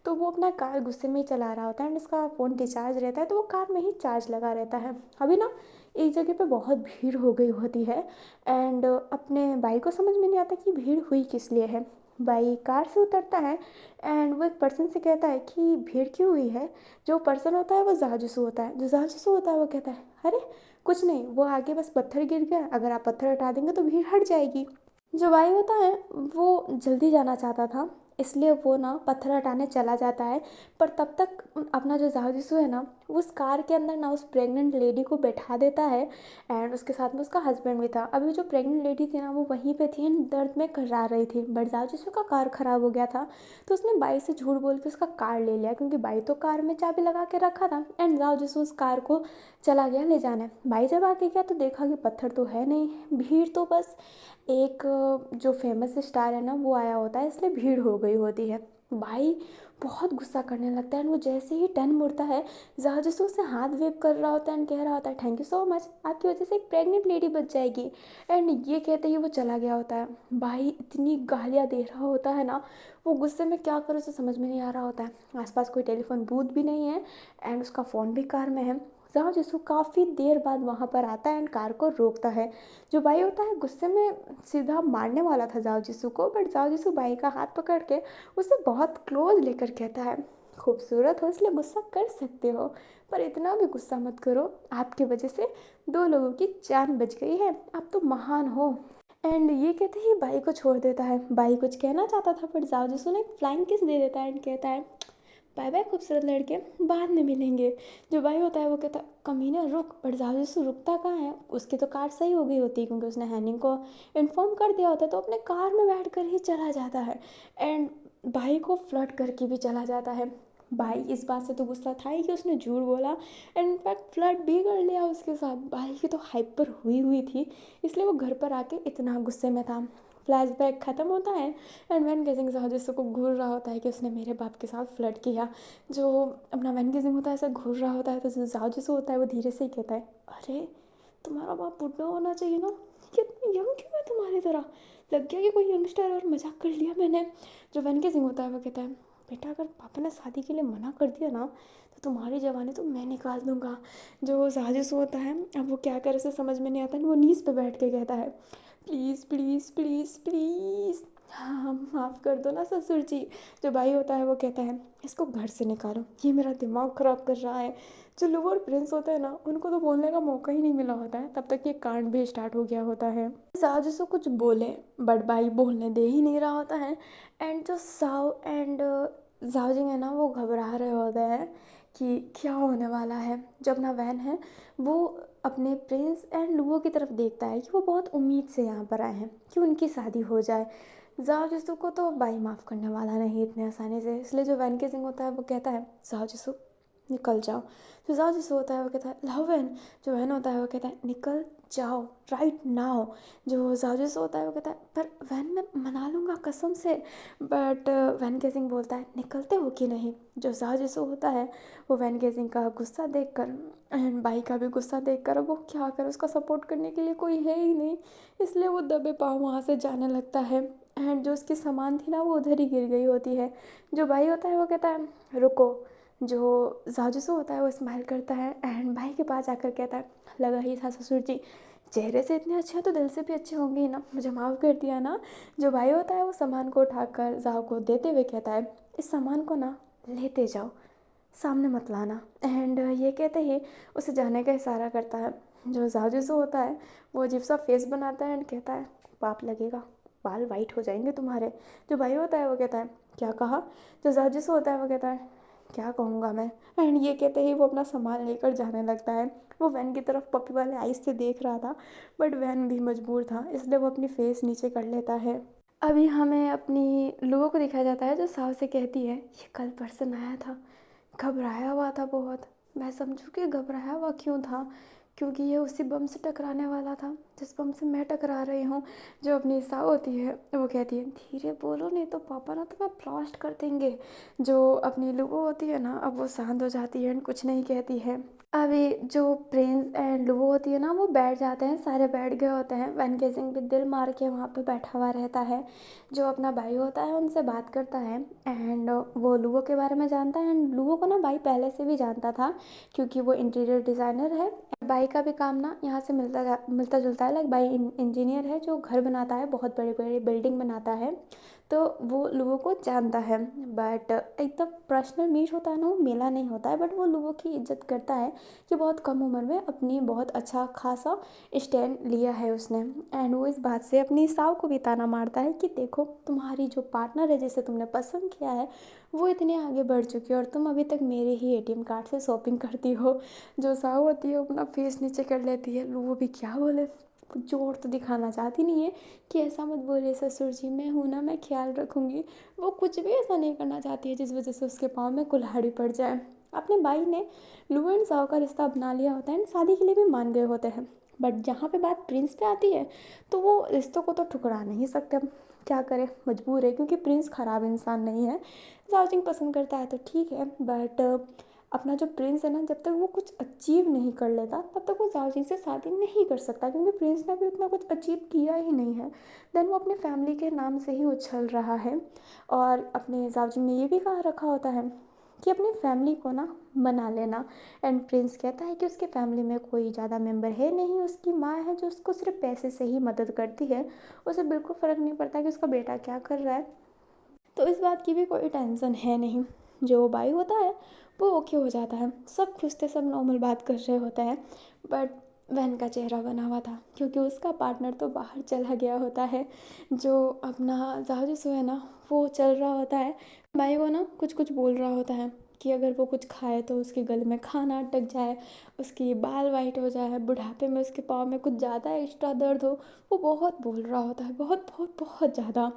तो वो अपना कार गुस्से में ही चला रहा होता है एंड उसका फ़ोन डिस्चार्ज रहता है तो वो कार में ही चार्ज लगा रहता है। अभी ना एक जगह पे बहुत भीड़ हो गई होती है एंड अपने भाई को समझ में नहीं आता कि भीड़ हुई किस लिए है। भाई कार से उतरता है एंड वो एक पर्सन से कहता है कि भीड़ क्यों हुई है। जो पर्सन होता है वो जाजूसू होता है। जो जाजूसू होता है वो कहता है अरे कुछ नहीं, वो आगे बस पत्थर गिर गया, अगर आप पत्थर हटा देंगे तो भीड़ हट जाएगी। जो भाई होता है वो जल्दी जाना चाहता था इसलिए वो ना पत्थर हटाने चला जाता है पर तब तक अपना जो जाजिसू है ना वो उस कार के अंदर ना उस प्रेग्नेंट लेडी को बैठा देता है एंड उसके साथ में उसका हस्बैंड भी था। अभी जो प्रेग्नेंट लेडी थी ना वो वहीं पे थी एंड दर्द में कर्रा रही थी बट जाजिसू का कार ख़राब हो गया था तो उसने बाई से झूठ बोल के उसका कार ले लिया क्योंकि बाई तो कार में चाबी लगा के रखा था एंड जाजिसू उस कार को चला गया ले जाने। बाई जब आके गया तो देखा कि पत्थर तो है नहीं, भीड़ तो बस एक जो फेमस स्टार है ना वो आया होता है इसलिए भीड़ हो गई होती है। भाई बहुत गुस्सा करने लगता है। एंड वो जैसे ही टर्न मुड़ता है, जाजसू उससे हाथ वेव कर रहा होता है एंड कह रहा होता है थैंक यू सो मच, आपकी वजह से एक प्रेग्नेंट लेडी बच जाएगी। एंड ये कहते ही वो चला गया होता है। भाई इतनी गालियाँ दे रहा होता है ना, वो गुस्से में क्या करे उसे समझ में नहीं आ रहा होता है। आसपास कोई टेलीफोन बूथ भी नहीं है एंड उसका फ़ोन भी कार में है। जहाँ जिसको काफ़ी देर बाद वहाँ पर आता है एंड कार को रोकता है। जो भाई होता है गुस्से में सीधा मारने वाला था जाओ जिसू को, बट जाओ जिसू भाई का हाथ पकड़ के उसे बहुत क्लोज लेकर कहता है खूबसूरत हो इसलिए गुस्सा कर सकते हो, पर इतना भी गुस्सा मत करो, आपकी वजह से 2 लोगों की जान बच गई है, आप तो महान हो। एंड ये कहते ही बाई को छोड़ देता है। बाई कुछ कहना चाहता था पर जाओ जिसू ने एक फ्लाइंग किस दे देता है एंड कहता है बाय बाय खूबसूरत लड़के, बाद में मिलेंगे। जो भाई होता है वो कहता है कमीना रुक, पर जाओ जिसू रुकता कहाँ है, उसकी तो कार सही हो गई होती क्योंकि उसने हैनिंग को इन्फॉर्म कर दिया होता, तो अपने कार में बैठ कर ही चला जाता है एंड भाई को फ्लर्ट करके भी चला जाता है। भाई इस बात से तो गुस्सा था ही कि उसने झूठ बोला एंड इनफैक्ट फ्लर्ट भी कर लिया उसके साथ। भाई की तो हाइपर हुई हुई थी, इसलिए वो घर पर आके इतना गुस्से में था। फ्लैशबैक ख़त्म होता है एंड वैन गेजिंग साजिश को घूर रहा होता है कि उसने मेरे बाप के साथ फ्लर्ट किया। जो अपना वैन गेजिंग होता है ऐसे घूर रहा होता है, तो जो साजिश होता है वो धीरे से ही कहता है अरे तुम्हारा बाप बुढ़ा होना चाहिए ना, कितनी यंग क्यों है तुम्हारी तरह, लग गया कि कोई यंगस्टर और मजाक कर लिया मैंने। जो वैन गेजिंग होता है वो कहता है बेटा अगर पापा ने शादी के लिए मना कर दिया ना तो तुम्हारी जवानी तो मैं निकाल दूंगा। जो साजिश होता है अब वो क्या करे उसे समझ में नहीं आता है, वो नीज़ पे बैठ के कहता है प्लीज़ प्लीज़ प्लीज़ प्लीज़, हाँ माफ़ कर दो ना ससुर जी। जो भाई होता है वो कहता है इसको घर से निकालो, ये मेरा दिमाग ख़राब कर रहा है। जो लोअर प्रिंस होते हैं ना उनको तो बोलने का मौका ही नहीं मिला होता है, तब तक ये कांड भी स्टार्ट हो गया होता है। साजू से कुछ बोले बट भाई बोलने दे ही नहीं रहा होता है। एंड जो साव एंड जाओजिंग है ना वो घबरा रहे होते हैं कि क्या होने वाला है। जो अपना वैन है वो अपने प्रिंस एंड लुओ की तरफ देखता है कि वो बहुत उम्मीद से यहाँ पर आए हैं कि उनकी शादी हो जाए। जाओ जिसू को तो भाई माफ़ करने वाला नहीं इतने आसानी से, इसलिए जो वैन के सिंह होता है वो कहता है जाओ जिसू निकल जाओ। जो जाओ जिसू होता है वो कहता है लव वैन। जो वैन होता है वो कहता है निकल जाओ राइट नाउ। जो जाओ जिसू होता है वो कहता है पर वैन मैं मना लूँगा कसम से, बट वैन के सिंह बोलता है निकलते हो कि नहीं। जो जाओ जिसू होता है वो वैन के सिंह का गुस्सा देख कर एंड भाई का भी गुस्सा देख कर वो क्या करे, उसका सपोर्ट करने के लिए कोई है ही नहीं, इसलिए वो दबे पाँव वहाँ से जाने लगता है। एंड जो उसकी सामान थी ना वो उधर ही गिर गई होती है। जो भाई होता है वो कहता है रुको। जो जाजूसो होता है वो स्माइल करता है एंड भाई के पास आकर कहता है लगा ही था ससुर जी, चेहरे से इतने अच्छे हैं तो दिल से भी अच्छे होंगे ही ना, मुझे माफ़ कर दिया ना। जो भाई होता है वो सामान को उठाकर जाओ को देते हुए कहता है इस सामान को ना लेते जाओ, सामने मत लाना। एंड ये कहते ही उसे जाने का इशारा करता है। जो जाजूसो होता है वो अजीब सा फेस बनाता है एंड कहता है पाप लगेगा, बाल वाइट हो जाएंगे तुम्हारे। जो भाई होता है वो कहता है क्या कहा। जो जाजूसो होता है वो कहता है क्या कहूँगा मैं। एंड ये कहते ही वो अपना सामान लेकर जाने लगता है। वो वैन की तरफ पपी वाले आइस से देख रहा था बट वैन भी मजबूर था, इसलिए वो अपनी फेस नीचे कर लेता है। अभी हमें अपनी लोगों को दिखाया जाता है जो साव से कहती है ये कल पर्सन आया था, घबराया हुआ था बहुत। मैं समझूँ कि घबराया हुआ क्यों था, क्योंकि ये उसी बम से टकराने वाला था जिस बम से मैं टकरा रही हूँ। जो अपनी साव होती है वो कहती है धीरे बोलो नहीं तो पापा ना तुम्हें ब्लास्ट कर देंगे। जो अपनी लुबो होती है ना अब वो शांत हो जाती है एंड कुछ नहीं कहती है। अभी जो प्रिंस एंड लुबो होती है ना वो बैठ जाते हैं, सारे बैठ गए होते हैं। वैन गेजिंग भी दिल मार के वहाँ पे बैठा हुआ रहता है। जो अपना भाई होता है उनसे बात करता है एंड वो लुबो के बारे में जानता है। एंड लुबो को ना भाई पहले से भी जानता था क्योंकि वो इंटीरियर डिज़ाइनर है। भाई का भी काम ना यहाँ से मिलता जुलता है, लाइक भाई इंजीनियर है जो घर बनाता है, बहुत बड़ी बड़ी बिल्डिंग बनाता है, तो वो लोगों को जानता है। बट एकदम पर्सनल मीट होता है ना वो मेला नहीं होता है, बट वो लोगों की इज्जत करता है कि बहुत कम उम्र में अपनी बहुत अच्छा खासा स्टैंड लिया है उसने। एंड वो इस बात से अपनी साव को भी ताना मारता है कि देखो तुम्हारी जो पार्टनर है जिसे तुमने पसंद किया है वो इतने आगे बढ़ चुकी है और तुम अभी तक मेरे ही एटीएम कार्ड से शॉपिंग करती हो। जो साव होती है अपना फेस नीचे कर लेती है, वो भी क्या बोले, कुछ जोर तो दिखाना चाहती नहीं है कि ऐसा मत बोलिए ससुर जी, मैं हूँ ना, मैं ख्याल रखूँगी। वो कुछ भी ऐसा नहीं करना चाहती है जिस वजह से उसके पाँव में कुल्हाड़ी पड़ जाए। अपने भाई ने लू एंड साव का रिश्ता अपना लिया होता है एंड शादी के लिए भी मान गए होते हैं, बट जहाँ पे बात प्रिंस पे आती है तो वो रिश्तों को तो ठुकरा नहीं सकते। क्या करे, मजबूर है, क्योंकि प्रिंस ख़राब इंसान नहीं है। जाओजिंग पसंद करता है तो ठीक है, बट अपना जो प्रिंस है ना, जब तक वो कुछ अचीव नहीं कर लेता तब तक वो जाओजिंग से शादी नहीं कर सकता, क्योंकि प्रिंस ने अभी उतना कुछ अचीव किया ही नहीं है। देन वो अपने फैमिली के नाम से ही उछल रहा है। और अपने जाओजिंग ने ये भी कहा रखा होता है कि अपनी फैमिली को ना मना लेना। एंड प्रिंस कहता है कि उसके फैमिली में कोई ज़्यादा मेंबर है नहीं, उसकी माँ है जो उसको सिर्फ पैसे से ही मदद करती है, उसे बिल्कुल फ़र्क नहीं पड़ता कि उसका बेटा क्या कर रहा है, तो इस बात की भी कोई टेंशन है नहीं। जो बाई होता है वो ओके हो जाता है, सब खुश थे, सब नॉर्मल बात कर रहे होते हैं। बट वैन का चेहरा बना हुआ था, क्योंकि उसका पार्टनर तो बाहर चला गया होता है। जो अपना जाजू है ना, वो चल रहा होता है, बाई को ना कुछ कुछ बोल रहा होता है कि अगर वो कुछ खाए तो उसके गले में खाना अटक जाए, उसकी बाल वाइट हो जाए, बुढ़ापे में उसके पाँव में कुछ ज़्यादा एक्स्ट्रा दर्द हो। वो बहुत बोल रहा होता है, बहुत बहुत बहुत ज़्यादा।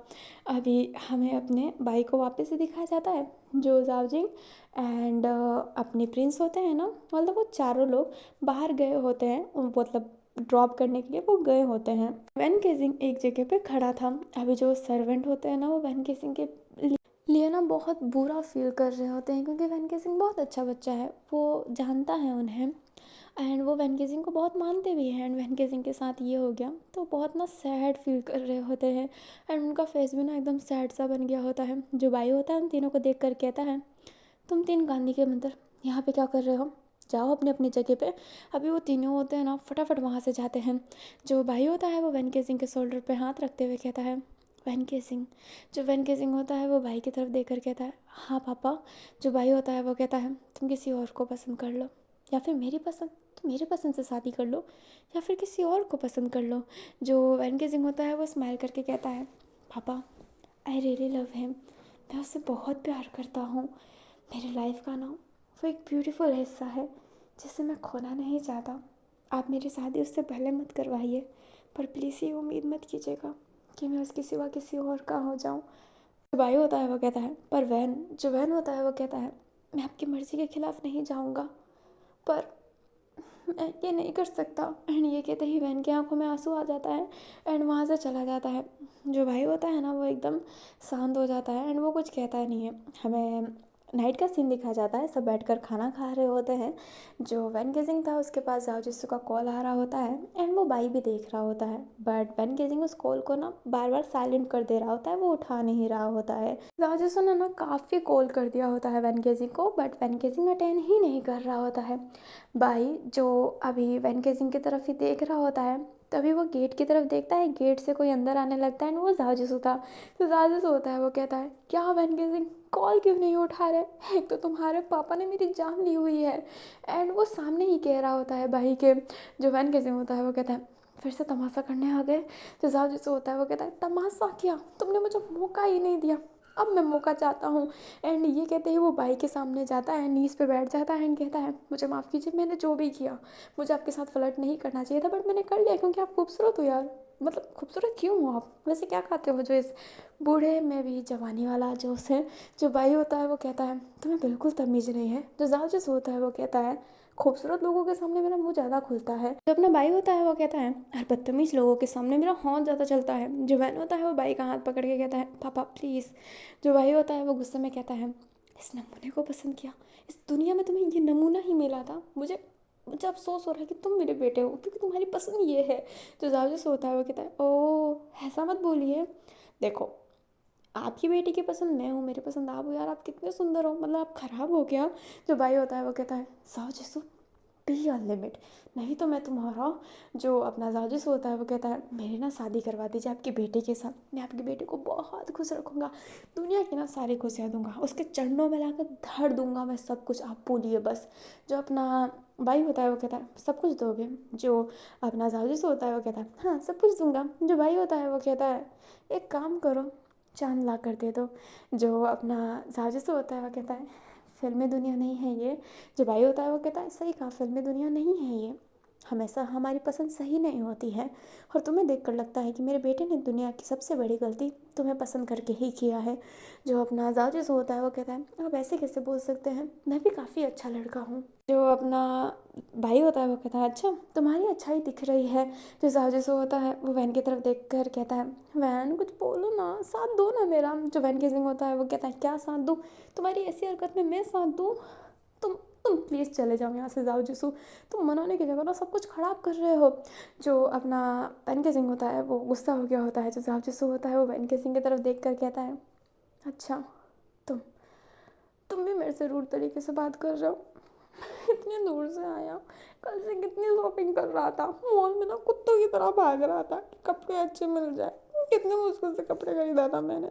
अभी हमें अपने बाई को वापस से दिखाया जाता है, जो जाओजिंग एंड अपने प्रिंस होते हैं ना, मतलब वो चारों लोग बाहर गए होते हैं, मतलब ड्रॉप करने के लिए वो गए होते हैं। वैन केजिंग एक जगह पे खड़ा था। अभी जो सर्वेंट होते हैं ना, वो वैन केजिंग के लिए ना बहुत बुरा फील कर रहे होते हैं, क्योंकि वैन केजिंग बहुत अच्छा बच्चा है, वो जानता है उन्हें, एंड वो वैन केजिंग को बहुत मानते भी हैं। एंड वैन केजिंग के साथ ये हो गया तो बहुत ना सैड फील कर रहे होते हैं, एंड उनका फेस भी ना एकदम सैड सा बन गया होता है। जो बाई होता है उन तीनों को देख कर कहता है, तुम तीन गांधी के मंदिर यहाँ पे क्या कर रहे हो, जाओ अपनी अपनी जगह पे। अभी वो तीनों होते हैं ना, फटाफट वहाँ से जाते हैं। जो भाई होता है वो वैन केजिंग के शोल्डर पे हाथ रखते हुए कहता है, वैन केजिंग। जो वैन केजिंग होता है वो भाई की तरफ देख कर कहता है, हाँ पापा। जो भाई होता है वो कहता है, तुम किसी और को पसंद कर लो, या फिर मेरी पसंद, तुम मेरे पसंद से शादी कर लो, या फिर किसी और को पसंद कर लो। जो वैन केजिंग होता है वो स्माइल करके कहता है, पापा आई रियली लव हिम, मैं उससे बहुत प्यार करता हूँ। मेरी लाइफ का ना वो एक ब्यूटीफुल हिस्सा है जिसे मैं खोना नहीं चाहता। आप मेरी शादी उससे पहले मत करवाइए, पर प्लीज़ ये उम्मीद मत कीजिएगा कि मैं उसके सिवा किसी और का हो जाऊँ। जो भाई होता है वो कहता है, पर वैन। जो वैन होता है वो कहता है, मैं आपकी मर्ज़ी के खिलाफ़ नहीं जाऊँगा, पर मैं ये नहीं कर सकता। एंड ये कहते ही वैन की आंखों में आंसू आ जाता है, एंड वहाँ से चला जाता है। जो भाई होता है ना वो एकदम शांत हो जाता है, एंड वो कुछ कहता नहीं है। हमें नाइट का सीन दिखाया जाता है, सब बैठकर खाना खा रहे होते हैं। जो वैन गेजिंग था उसके पास जाओ जिसु का कॉल आ रहा होता है, एंड वो बाई भी देख रहा होता है, बट वैन गेजिंग उस कॉल को ना बार बार साइलेंट कर दे रहा होता है, वो उठा नहीं रहा होता है। जाओ जिसु ने ना काफ़ी कॉल कर दिया होता है वैन गेजिंग को, बट वैन गेजिंग अटेंड ही नहीं कर रहा होता है। भाई जो अभी वैन केजिंग की तरफ ही देख रहा होता है, तभी वो गेट की तरफ देखता है, गेट से कोई अंदर आने लगता है, एंड वो जाजिस होता। तो जाजिस होता है वो कहता है, क्या वैन केजिंग कॉल क्यों नहीं उठा रहे, एक तो तुम्हारे पापा ने मेरी जान ली हुई है। एंड वो सामने ही कह रहा होता है भाई के। जो वैन केजिंग होता है वो कहता है, फिर से तमाशा करने आ गए। तो जाजिस होता है वो कहता है, तमाशा किया, तुमने मुझे मौका ही नहीं दिया, अब मैं मौका चाहता हूँ। एंड ये कहते ही वो भाई के सामने जाता है, नीज़ पे बैठ जाता है, एंड कहता है, मुझे माफ़ कीजिए, मैंने जो भी किया, मुझे आपके साथ फ्लर्ट नहीं करना चाहिए था, बट मैंने कर लिया क्योंकि आप खूबसूरत हो यार। मतलब खूबसूरत क्यों हो आप, वैसे क्या खाते हो जो इस बूढ़े में भी जवानी वाला जोश है। जो भाई होता है वो कहता है, तुम्हें बिल्कुल तमीज़ नहीं है। जो जाजिस होता है वो कहता है, खूबसूरत लोगों के सामने मेरा मुंह ज़्यादा खुलता है। जो अपना भाई होता है वो कहता है, और बदतमीज़ लोगों के सामने मेरा हौंस ज़्यादा चलता है। जो बहन होता है वो भाई का हाथ पकड़ के कहता है, पापा प्लीज़। जो भाई होता है वो गुस्से में कहता है, इस नमूने को पसंद किया, इस दुनिया में तुम्हें ये नमूना ही मिला था, मुझे मुझे अफसोस हो रहा है कि तुम मेरे बेटे हो, क्योंकि तुम्हारी पसंद ये है। जो जाजिस होता है वो कहता है, ओह ऐसा मत बोलिए, देखो आपकी बेटी की पसंद मैं हूँ, मेरी पसंद आप हो, यार आप कितने सुंदर हो, मतलब आप ख़राब हो क्या। जो भाई होता है वो कहता है, जाजिस बी अनलिमिट, नहीं तो मैं तुम्हारा। जो अपना जाजिस होता है वो कहता है, मेरी ना शादी करवा दीजिए आपके बेटे के साथ, मैं आपके बेटे को बहुत खुश रखूँगा, दुनिया की ना सारी खुशियाँ दूंगा, उसके चरणों में लाकर धर दूंगा मैं सब कुछ, आप बोलिए बस। जो अपना भाई होता है वो कहता है, सब कुछ दोगे। जो अपना जाजिस होता है वो कहता है, हाँ सब कुछ दूंगा। जो भाई होता है वो कहता है, एक काम करो, चांद ला कर दे दो। जो अपना जाजिस होता है वो कहता है, फिल्मी दुनिया नहीं है ये। जो भाई होता है वो कहता है, सही कहा, फिल्मी दुनिया नहीं है ये। हमेशा हमारी पसंद सही नहीं होती है और तुम्हें देखकर लगता है कि मेरे बेटे ने दुनिया की सबसे बड़ी गलती तुम्हें पसंद करके ही किया है। जो अपना जाजूस होता है वो कहता है आप ऐसे कैसे बोल सकते हैं, मैं भी काफ़ी अच्छा लड़का हूँ। जो अपना भाई होता है वो कहता है अच्छा तुम्हारी अच्छाई दिख रही है। जो जाजूस होता है वो वैन की तरफ देख कर कहता है वैन कुछ बोलो ना, साथ दो ना मेरा। जो वैन केसिंग होता है वो कहता है क्या साथ दूँ, तुम्हारी ऐसी हरकत में मैं साथ दूँ। तुम तुम प्लीज़ चले जाओ यहाँ से जाओ जिसू, तुम मनाने की जगह ना सब कुछ ख़राब कर रहे हो। जो अपना वैन केसिंग होता है वो गुस्सा हो गया होता है। जो जाओ जिसू होता है वो वैन केसिंग की तरफ देख कर कहता है अच्छा तुम तुम भी मेरे से रूड तरीके से बात कर रहे हो। इतने दूर से आया, कल से कितनी शॉपिंग कर रहा था, मॉल में ना कुत्तों की तरह भाग रहा था कि कपड़े अच्छे मिल जाए। कितने मुश्किल से कपड़े खरीदा था मैंने।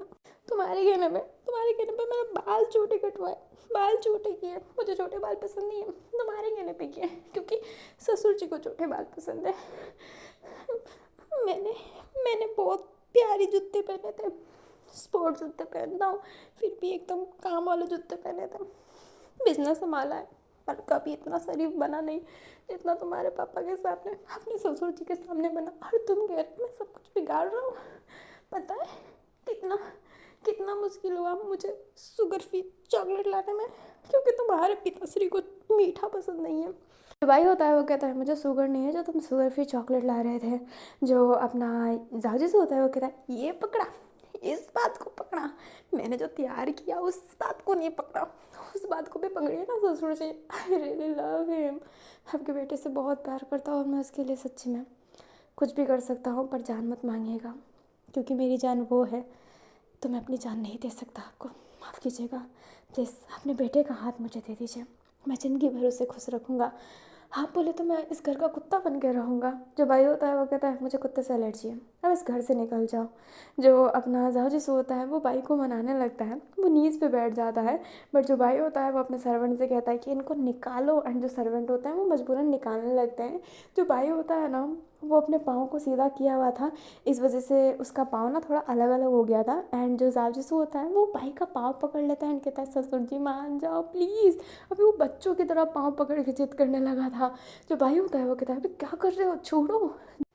तुम्हारे कहने पे मैंने बाल छोटे कटवाए, बाल छोटे किए। मुझे छोटे बाल पसंद नहीं है, तुम्हारे कहने पे किए क्योंकि ससुर जी को छोटे बाल पसंद है। मैंने मैंने बहुत प्यारी जूते पहने थे, स्पोर्ट जूते पहनता हूँ, फिर भी एकदम काम वाले जूते पहने थे। बिजनेस संभाला है पर कभी इतना शरीफ बना नहीं जितना तुम्हारे पापा के सामने, अपने ससुर जी के सामने बना। और तुम कह रहे हो मैं सब कुछ बिगाड़ रहा हूँ। पता है कितना कितना मुश्किल हुआ मुझे शुगर फ्री चॉकलेट लाने में, क्योंकि तुम्हारे पिताश्री को मीठा पसंद नहीं है। जो भाई होता है वो कहता है मुझे शुगर नहीं है जो तुम शुगर फ्री चॉकलेट ला रहे थे। जो अपना जाजिस होता है वो कहता है ये पकड़ा, इस बात को पकड़ा, मैंने जो तैयार किया उस बात को नहीं पकड़ा, उस बात को भी पकड़िए ना ससुर जी। आई रियली लव हिम, आपके बेटे से बहुत प्यार करता हूँ और मैं उसके लिए सच्ची में कुछ भी कर सकता हूँ, पर जान मत मांगिएगा क्योंकि मेरी जान वो है तो मैं अपनी जान नहीं दे सकता आपको। माफ़ कीजिएगा, प्लीज़ अपने बेटे का हाथ मुझे दे दीजिए, मैं ज़िंदगी भर उसे खुश रखूँगा। आप बोले तो मैं इस घर का कुत्ता बन के रहूँगा। जो भाई होता है वो कहता है मुझे कुत्ते से एलर्जी है, अब इस घर से निकल जाओ। जो अपना जाजिस होता है वो भाई को मनाने लगता है, वो नीज़ पे बैठ जाता है। बट जो भाई होता है वो अपने सर्वेंट से कहता है कि इनको निकालो, एंड जो सर्वेंट होते हैं वो मजबूरन निकालने लगते हैं। जो भाई होता है ना वो अपने पाँव को सीधा किया हुआ था, इस वजह से उसका पाँव ना थोड़ा अलग अलग हो गया था। एंड जो जाजिस होता है वो भाई का पाँव पकड़ लेता है एंड कहता है ससुर जी मान जाओ प्लीज़। अभी वो बच्चों की तरह पाँव पकड़ के जिद करने लगा था। जो भाई होता है वो कहता है अभी क्या कर रहे हो, छोड़ो।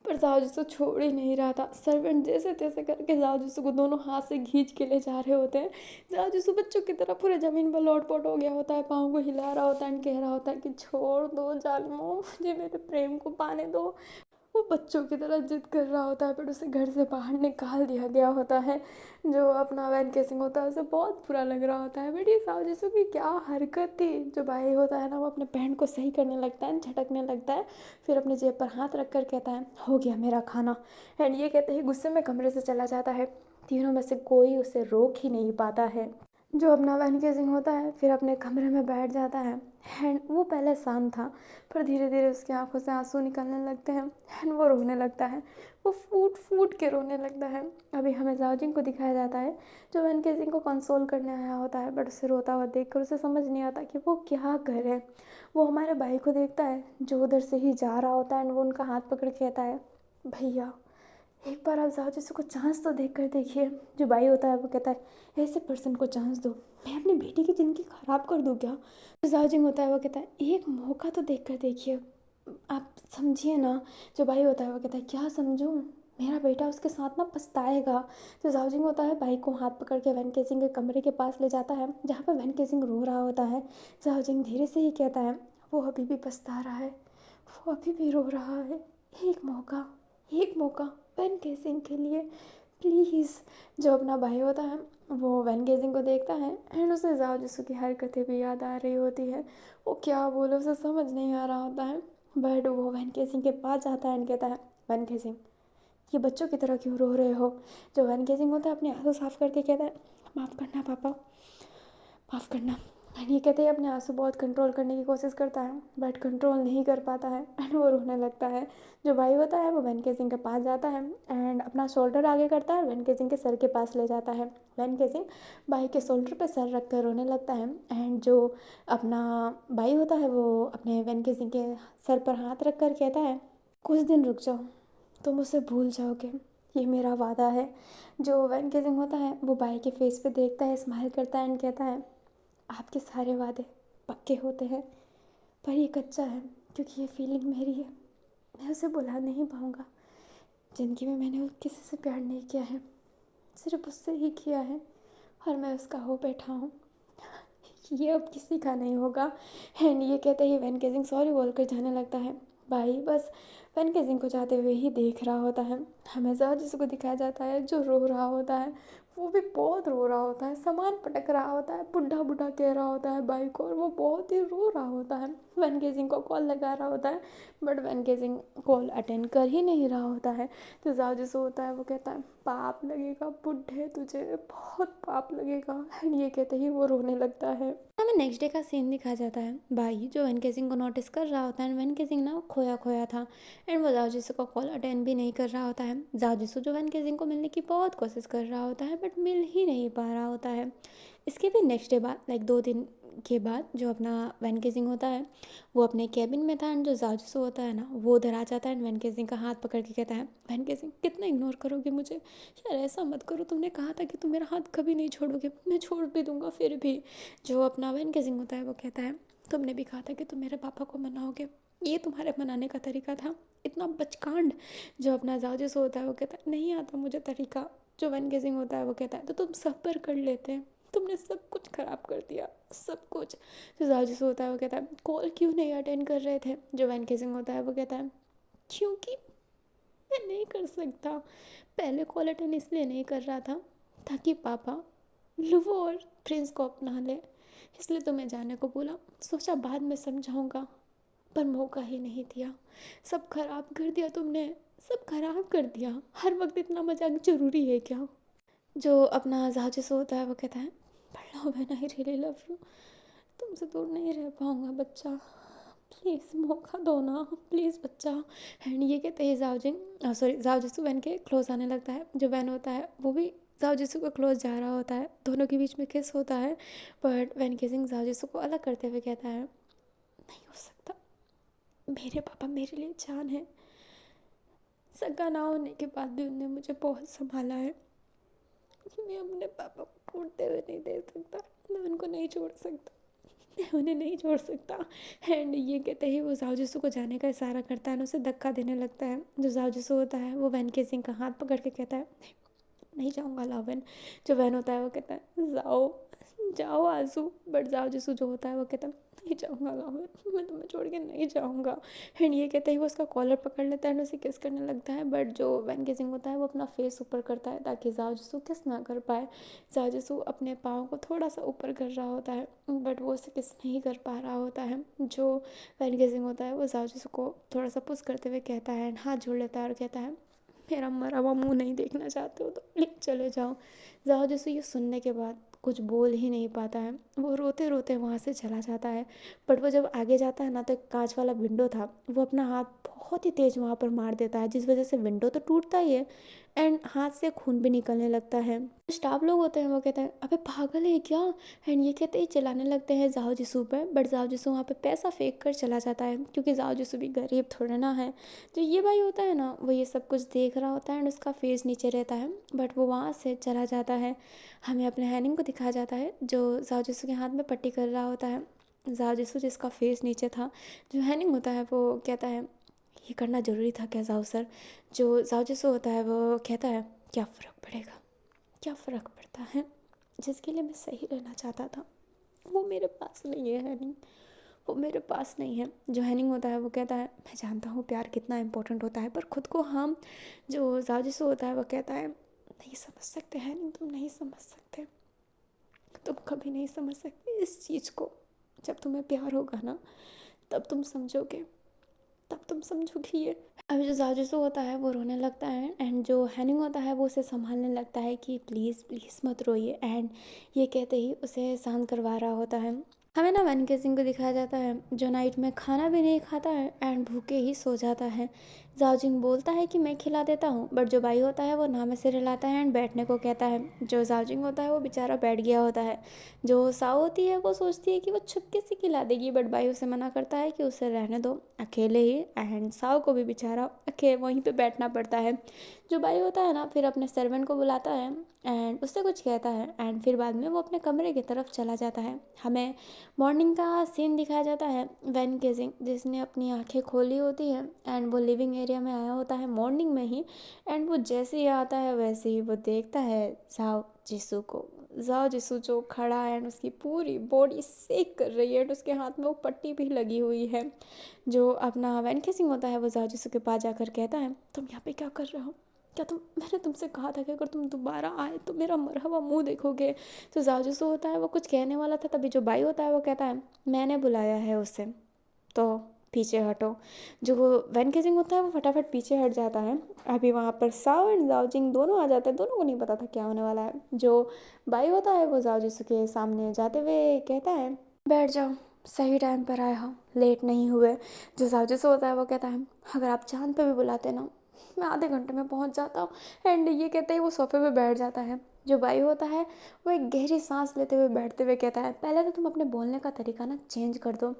पर जाओ छोड़ ही नहीं रहा था। सर्वेंट जैसे तैसे करके जाओ को दोनों हाथ से खींच के ले जा रहे होते हैं। जाओ बच्चों की तरह पूरे ज़मीन पर लौट-पोट हो गया होता है, पाँव को हिला रहा होता है एंड कह रहा होता है कि छोड़ दो जालिमों, मुझे मेरे प्रेम को पाने दो। वो बच्चों की तरह जिद कर रहा होता है बट उसे घर से बाहर निकाल दिया गया होता है। जो अपना वैन केसिंग होता है उसे बहुत बुरा लग रहा होता है बट ये साजिशों की क्या हरकत थी। जो भाई होता है ना वो अपने बहन को सही करने लगता है, झटकने लगता है, फिर अपने जेब पर हाथ रख कर कहता है हो गया मेरा खाना। एंड ये कहते ही गुस्से में कमरे से चला जाता है। तीनों में से कोई उसे रोक ही नहीं पाता है। जो अपना वैन केसिंग होता है फिर अपने कमरे में बैठ जाता है। एंड वो पहले शांत था पर धीरे धीरे उसकी आंखों से आंसू निकलने लगते हैं एंड वो रोने लगता है। वो फूट फूट के रोने लगता है। अभी हमें जाओजिंग को दिखाया जाता है जो वैन केसिंग को कंसोल करने आया होता है बट उसे रोता हुआ देखकर उसे समझ नहीं आता कि वो क्या करे। वो हमारे भाई को देखता है जो उधर से ही जा रहा होता है एंड वो उनका हाथ पकड़ के कहता है भैया एक बार आप जाओ जिसको चांस तो देख कर देखिए। जो भाई होता है वो कहता है ऐसे पर्सन को चांस दो, मैं अपनी बेटी की ज़िंदगी ख़राब कर दूँ क्या। जो जाजिंग होता है वो कहता है एक मौका तो देख कर देखिए, आप समझिए ना। जो भाई होता है वो कहता है क्या समझूं, मेरा बेटा उसके साथ ना पछताएगा। जो जाओजिंग होता है भाई को हाथ पकड़ के वैन केसिंग के कमरे के पास ले जाता है जहाँ पर वैन केसिंग रो रहा होता है। जाओजिंग धीरे से ही कहता है वो अभी भी पछता रहा है, वो अभी भी रो रहा है, एक मौका, एक मौका वैन केसिंग के लिए प्लीज़। जो अपना भाई होता है वो वैन गेजिंग को देखता है एंड उसे जाओ जिसू की हरकतें भी याद आ रही होती है। वो क्या बोले उसे समझ नहीं आ रहा होता है बट वो वैन केसिंग के पास जाता है एंड कहता है वैन केसिंग ये बच्चों की तरह क्यों रो रहे हो। जो वैन केसिंग होता है अपने आंसू साफ करके कहता है माफ़ करना पापा, माफ़ करना। एंड ये कहते हैं अपने आंसू बहुत कंट्रोल करने की कोशिश करता है बट कंट्रोल नहीं कर पाता है एंड वो रोने लगता है। जो भाई होता है वो वैन केसिंग के पास जाता है एंड अपना शोल्डर आगे करता है, वैन केसिंग के सर के पास ले जाता है। वैन केसिंग भाई के शोल्डर पे सर रख कर रोने लगता है एंड जो अपना भाई होता है वो अपने वैन केसिंग के सर पर हाथ रख कर कहता है कुछ दिन रुक जाओ, तुम उसे भूल जाओगे, ये मेरा वादा है। जो वैन केसिंग होता है वो भाई के फेस पे देखता है, स्माइल करता है एंड कहता है आपके सारे वादे पक्के होते हैं पर ये कच्चा है क्योंकि ये फीलिंग मेरी है, मैं उसे भुला नहीं पाऊँगा। ज़िंदगी में मैंने किसी से प्यार नहीं किया है, सिर्फ उससे ही किया है और मैं उसका हो बैठा हूँ। ये अब किसी का नहीं होगा। एंड ये कहते ही वैन गेजिंग सॉरी बोलकर जाने लगता है। भाई बस वैन गेजिंग को जाते हुए ही देख रहा होता है। हमेशा जिसको दिखाया जाता है जो रो रहा होता है, वो भी बहुत रो रहा होता है, सामान पटक रहा होता है, बुढ़ा बुढ़ा कह रहा होता है भाई को, और वो बहुत ही रो रहा होता है। वैन गेजिंग को कॉल लगा रहा होता है, बट वैन गेजिंग कॉल अटेंड कर ही नहीं रहा होता है। तो जाओ जिसको होता है वो कहता है पाप लगेगा बुढ़े, तुझे बहुत पाप लगेगा। एंड ये कहते ही वो रोने लगता है। हमें नेक्स्ट डे का सीन दिखाया जाता है। भाई जो वैन केसिंग को नोटिस कर रहा होता है, वैन केसिंग ना खोया खोया था एंड वो जाओ जिसू का कॉल अटेंड भी नहीं कर रहा होता है। जाओ जिसू जो वैन केसिंग को मिलने की बहुत कोशिश कर रहा होता है बट मिल ही नहीं पा रहा होता है। इसके भी नेक्स्ट डे बाद लाइक 2 दिन के बाद जो अपना वैन केसिंग होता है वो अपने कैबिन में था एंड जो जाजसू होता है ना वो उधर आ जाता है एंड वैन केसिंग का हाथ पकड़ के कहता है वैन केसिंग कितना इग्नोर करोगे मुझे यार, ऐसा मत करो, तुमने कहा था कि तुम मेरा हाथ कभी नहीं छोड़ोगे, मैं छोड़ भी दूंगा फिर भी। जो अपना वैन केसिंग होता है वो कहता है तुमने भी कहा था कि तुम मेरे पापा को मनाओगे, ये तुम्हारे मनाने का तरीका था, इतना बचकांड। जो अपना जाजसू होता है वो कहता है नहीं आता मुझे तरीका। जो वैन केसिंग होता है वो कहता है तो तुम सब पर कर लेते, तुमने सब कुछ ख़राब कर दिया, सब कुछ। जो जाजसू होता है वो कहता है कॉल क्यों नहीं अटेंड कर रहे थे। जो वैन केसिंग होता है वो कहता है क्योंकि मैं नहीं कर सकता, पहले कॉल अटेंड इसलिए नहीं कर रहा था ताकि पापा लुवो और प्रिंस को अपना ले, इसलिए तुम्हें जाने को बोला, सोचा बाद में समझाऊंगा पर मौका ही नहीं दिया, सब खराब कर दिया तुमने, सब खराब कर दिया, हर वक्त इतना मजाक ज़रूरी है क्या। जो अपना जाजिस होता है वो कहता है पर love when I really love you, तुमसे दूर नहीं रह पाऊँगा बच्चा, प्लीज़ मौका दो ना प्लीज़ बच्चा। एंड ये कहते हैं जाओ जिसू वैन के क्लोज आने लगता है। जो वैन होता है वो भी जाओ जिसू को क्लोज जा रहा होता है, दोनों के बीच में किस होता है बट वैन किसिंग जाओ जिसू को अलग करते हुए कहता है नहीं हो सकता, मेरे पापा मेरे लिए जान है, सगा ना होने के बाद भी उनने मुझे बहुत संभाला है, मैं अपने पापा को छोड़ते हुए नहीं दे सकता, मैं उनको नहीं छोड़ सकता, मैं उन्हें नहीं छोड़ सकता। एंड ये कहते ही वो जाओजिसू को जाने का इशारा करता है और उसे धक्का देने लगता है। जो जाओजिसू होता है वो वैन केसिंग का हाथ पकड़ के कहता है नहीं जाऊँगा लावन। जो वैन होता है वो कहता है जाओ जाओ आजू, बट जाओजिसू जो होता है वो कहता है नहीं जाऊँगा लावन, मैं तुम्हें छोड़ के नहीं जाऊँगा। एंड ये कहते ही वो उसका कॉलर पकड़ लेता है एंड उसे किस करने लगता है, बट जो वैन केसिंग होता है वो अपना फेस ऊपर करता है ताकि जाओजिसू किस ना कर पाए। जाजसू अपने पाँव को थोड़ा सा ऊपर कर रहा होता है बट वो उसे किस नहीं कर पा रहा होता है। जो वैन गेजिंग होता है वो जाजसू को थोड़ा सा पुश करते हुए कहता है, हाथ जोड़ लेता है और कहता है मेरा मरा हुआ मुँह नहीं देखना चाहते हो तो प्लीज़ चले जाओ। जाजसू ये सुनने के बाद कुछ बोल ही नहीं पाता है, वो रोते रोते वहाँ से चला जाता है। बट वो जब आगे जाता है ना तो एक कांच वाला विंडो था, वो अपना हाथ बहुत ही तेज़ वहाँ पर मार देता है जिस वजह से विंडो तो टूटता ही है एंड हाथ से खून भी निकलने लगता है। स्टाफ लोग होते हैं वो कहते हैं अबे पागल है क्या। एंड ये कहते ही चिल्लाने लगते हैं जाओ जिसू पर, बट जाओ जिसू वहाँ पे पैसा फेंक कर चला जाता है क्योंकि जाओ जिसू भी गरीब थोड़ा ना है। जो ये भाई होता है ना वो ये सब कुछ देख रहा होता है एंड उसका फेस नीचे रहता है बट वो वहाँ से चला जाता है। हमें अपने हैनिंग को दिखाया जाता है जो जाओ जिसू के हाथ में पट्टी कर रहा होता है। जाओ जिसू जिसका फेस नीचे था, जो हैनिंग होता है वो कहता है ये करना ज़रूरी था क्या जाओ सर। जो जाओ जिसू होता है वो कहता है क्या फ़र्क पड़ेगा, क्या फ़र्क पड़ता है, जिसके लिए मैं सही रहना चाहता था वो मेरे पास नहीं है हैनिंग, वो मेरे पास नहीं है। जो हैनिंग होता है वो कहता है मैं जानता हूँ प्यार कितना इम्पोर्टेंट होता है पर खुद को हम। जो जाजिसू होता है वो कहता है नहीं समझ सकते हैनिंग, तुम नहीं समझ सकते, तुम कभी नहीं समझ सकते इस चीज़ को, जब तुम्हें प्यार होगा ना तब तुम समझोगे, तब तुम समझोगी ये। अभी जो जाजिसू होता है वो रोने लगता है एंड जो हैनिंग होता है वो उसे संभालने लगता है कि प्लीज़ प्लीज़ मत रोइए एंड ये कहते ही उसे शांत करवा रहा होता है। हमें ना वैन केसिंग को दिखाया जाता है जो नाइट में खाना भी नहीं खाता है एंड भूखे ही सो जाता है जाओजिंग बोलता है कि मैं खिला देता हूँ, बट जो बाई होता है वो ना में सिर हिलाता है एंड बैठने को कहता है। जो जाओजिंग होता है वो बेचारा बैठ गया होता है। जो साओ होती है वो सोचती है कि वो छुपके से खिला देगी, बट बाई उसे मना करता है कि उसे रहने दो अकेले ही, एंड साओ को भी बेचारा वहीं पे बैठना पड़ता है। जो बाई होता है ना फिर अपने सर्वेंट को बुलाता है एंड उससे कुछ कहता है, एंड फिर बाद में वो अपने कमरे की तरफ चला जाता है। हमें मॉर्निंग का सीन दिखाया जाता है। वैन केजिंग जिसने अपनी आंखें खोली होती हैं एंड वो लिविंग एरिया में आया होता है मॉर्निंग में ही, एंड वो जैसे ही आता है वैसे ही वो देखता है जाओ जिसू को। जाओ जिसू जो खड़ा है एंड उसकी पूरी बॉडी सेक कर रही है एंड उसके हाथ में वो पट्टी भी लगी हुई है। जो अपना वैन केजिंग होता है वो जाओ जिसू के पास जाकर कहता है, तुम यहाँ पे क्या कर रहे हो? क्या मैंने तुमसे कहा था कि अगर तुम दोबारा आए तो मेरा मरा हुआ मुंह देखोगे। तो जाओ होता है वो कुछ कहने वाला था, तभी जो बाई होता है वो कहता है, मैंने बुलाया है उसे, तो पीछे हटो। जो वो वैन केजिंग होता है वो फटाफट पीछे हट जाता है। अभी वहाँ पर साओ एंड जाओजिंग दोनों आ जाते हैं, दोनों को नहीं पता था क्या होने वाला है। जो बाई होता है वो जाओजिसु के सामने जाते हुए कहता है, बैठ जाओ, सही टाइम पर आए हो, लेट नहीं हुए। जो जाओजिसु होता है वो कहता है, अगर आप चांद पे भी बुलाते ना मैं आधे घंटे में पहुंच जाता हूँ। एंड ये कहते ही वो सोफे पे बैठ जाता है। जो बाई होता है वो एक गहरी सांस लेते हुए बैठते हुए कहता है, पहले तो तुम अपने बोलने का तरीका ना चेंज कर दो।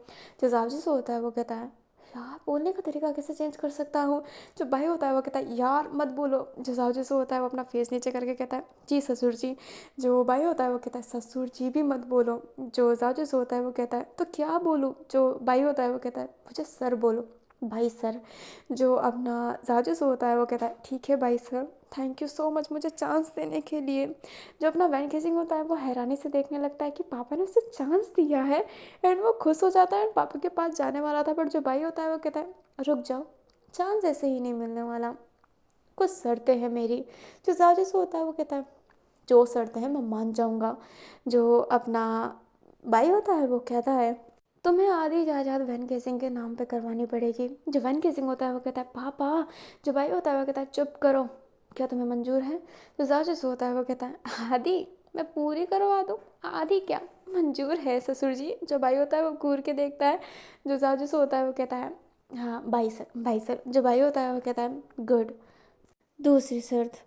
जो जावजिस होता है वो कहता है, यार बोलने का तरीका कैसे चेंज कर सकता हूँ? जो बाई होता है वो कहता है, यार मत बोलो। जो जावजिस होता है वो अपना फेस नीचे करके कहता है, जी ससुर जी। जो बाई होता है वो कहता है, ससुर जी भी मत बोलो। जो जावजिस होता है वो कहता है, तो क्या बोलूँ? जो बाई होता है वो कहता है, मुझे सर बोलो, भाई सर। जो अपना जाजूस होता है वो कहता है, ठीक है भाई sir, thank you so much मुझे चांस देने के लिए। जो अपना वैन केजिंग होता है वो हैरानी से देखने लगता है कि पापा ने उसे चांस दिया है, एंड वो खुश हो जाता है एंड पापा के पास जाने वाला था, बट जो भाई होता है वो कहता है, रुक जाओ, चांस ऐसे ही नहीं मिलने वाला, कुछ शर्तें हैं मेरी। जो जाजूस होता है वो कहता है, जो शर्तें हैं मैं मान जाऊँगा। जो अपना भाई होता है वो कहता है, तुम्हें आधी जायदाद वैन केसिंग के नाम पे करवानी पड़ेगी। जो वैन केसिंग होता है वो कहता है, पापा। जो भाई होता है वो कहता है, चुप करो, क्या तुम्हें मंजूर है? जो जाजिस होता है वो कहता है, आधी मैं पूरी करवा दूँ, आधी क्या, मंजूर है ससुर जी। जो भाई होता है वो घूर के देखता है। जो जाजिस होता है वो कहता है, हाँ भाई सर, भाई सर। जो भाई होता है वो कहता है, गुड। दूसरी शर्त,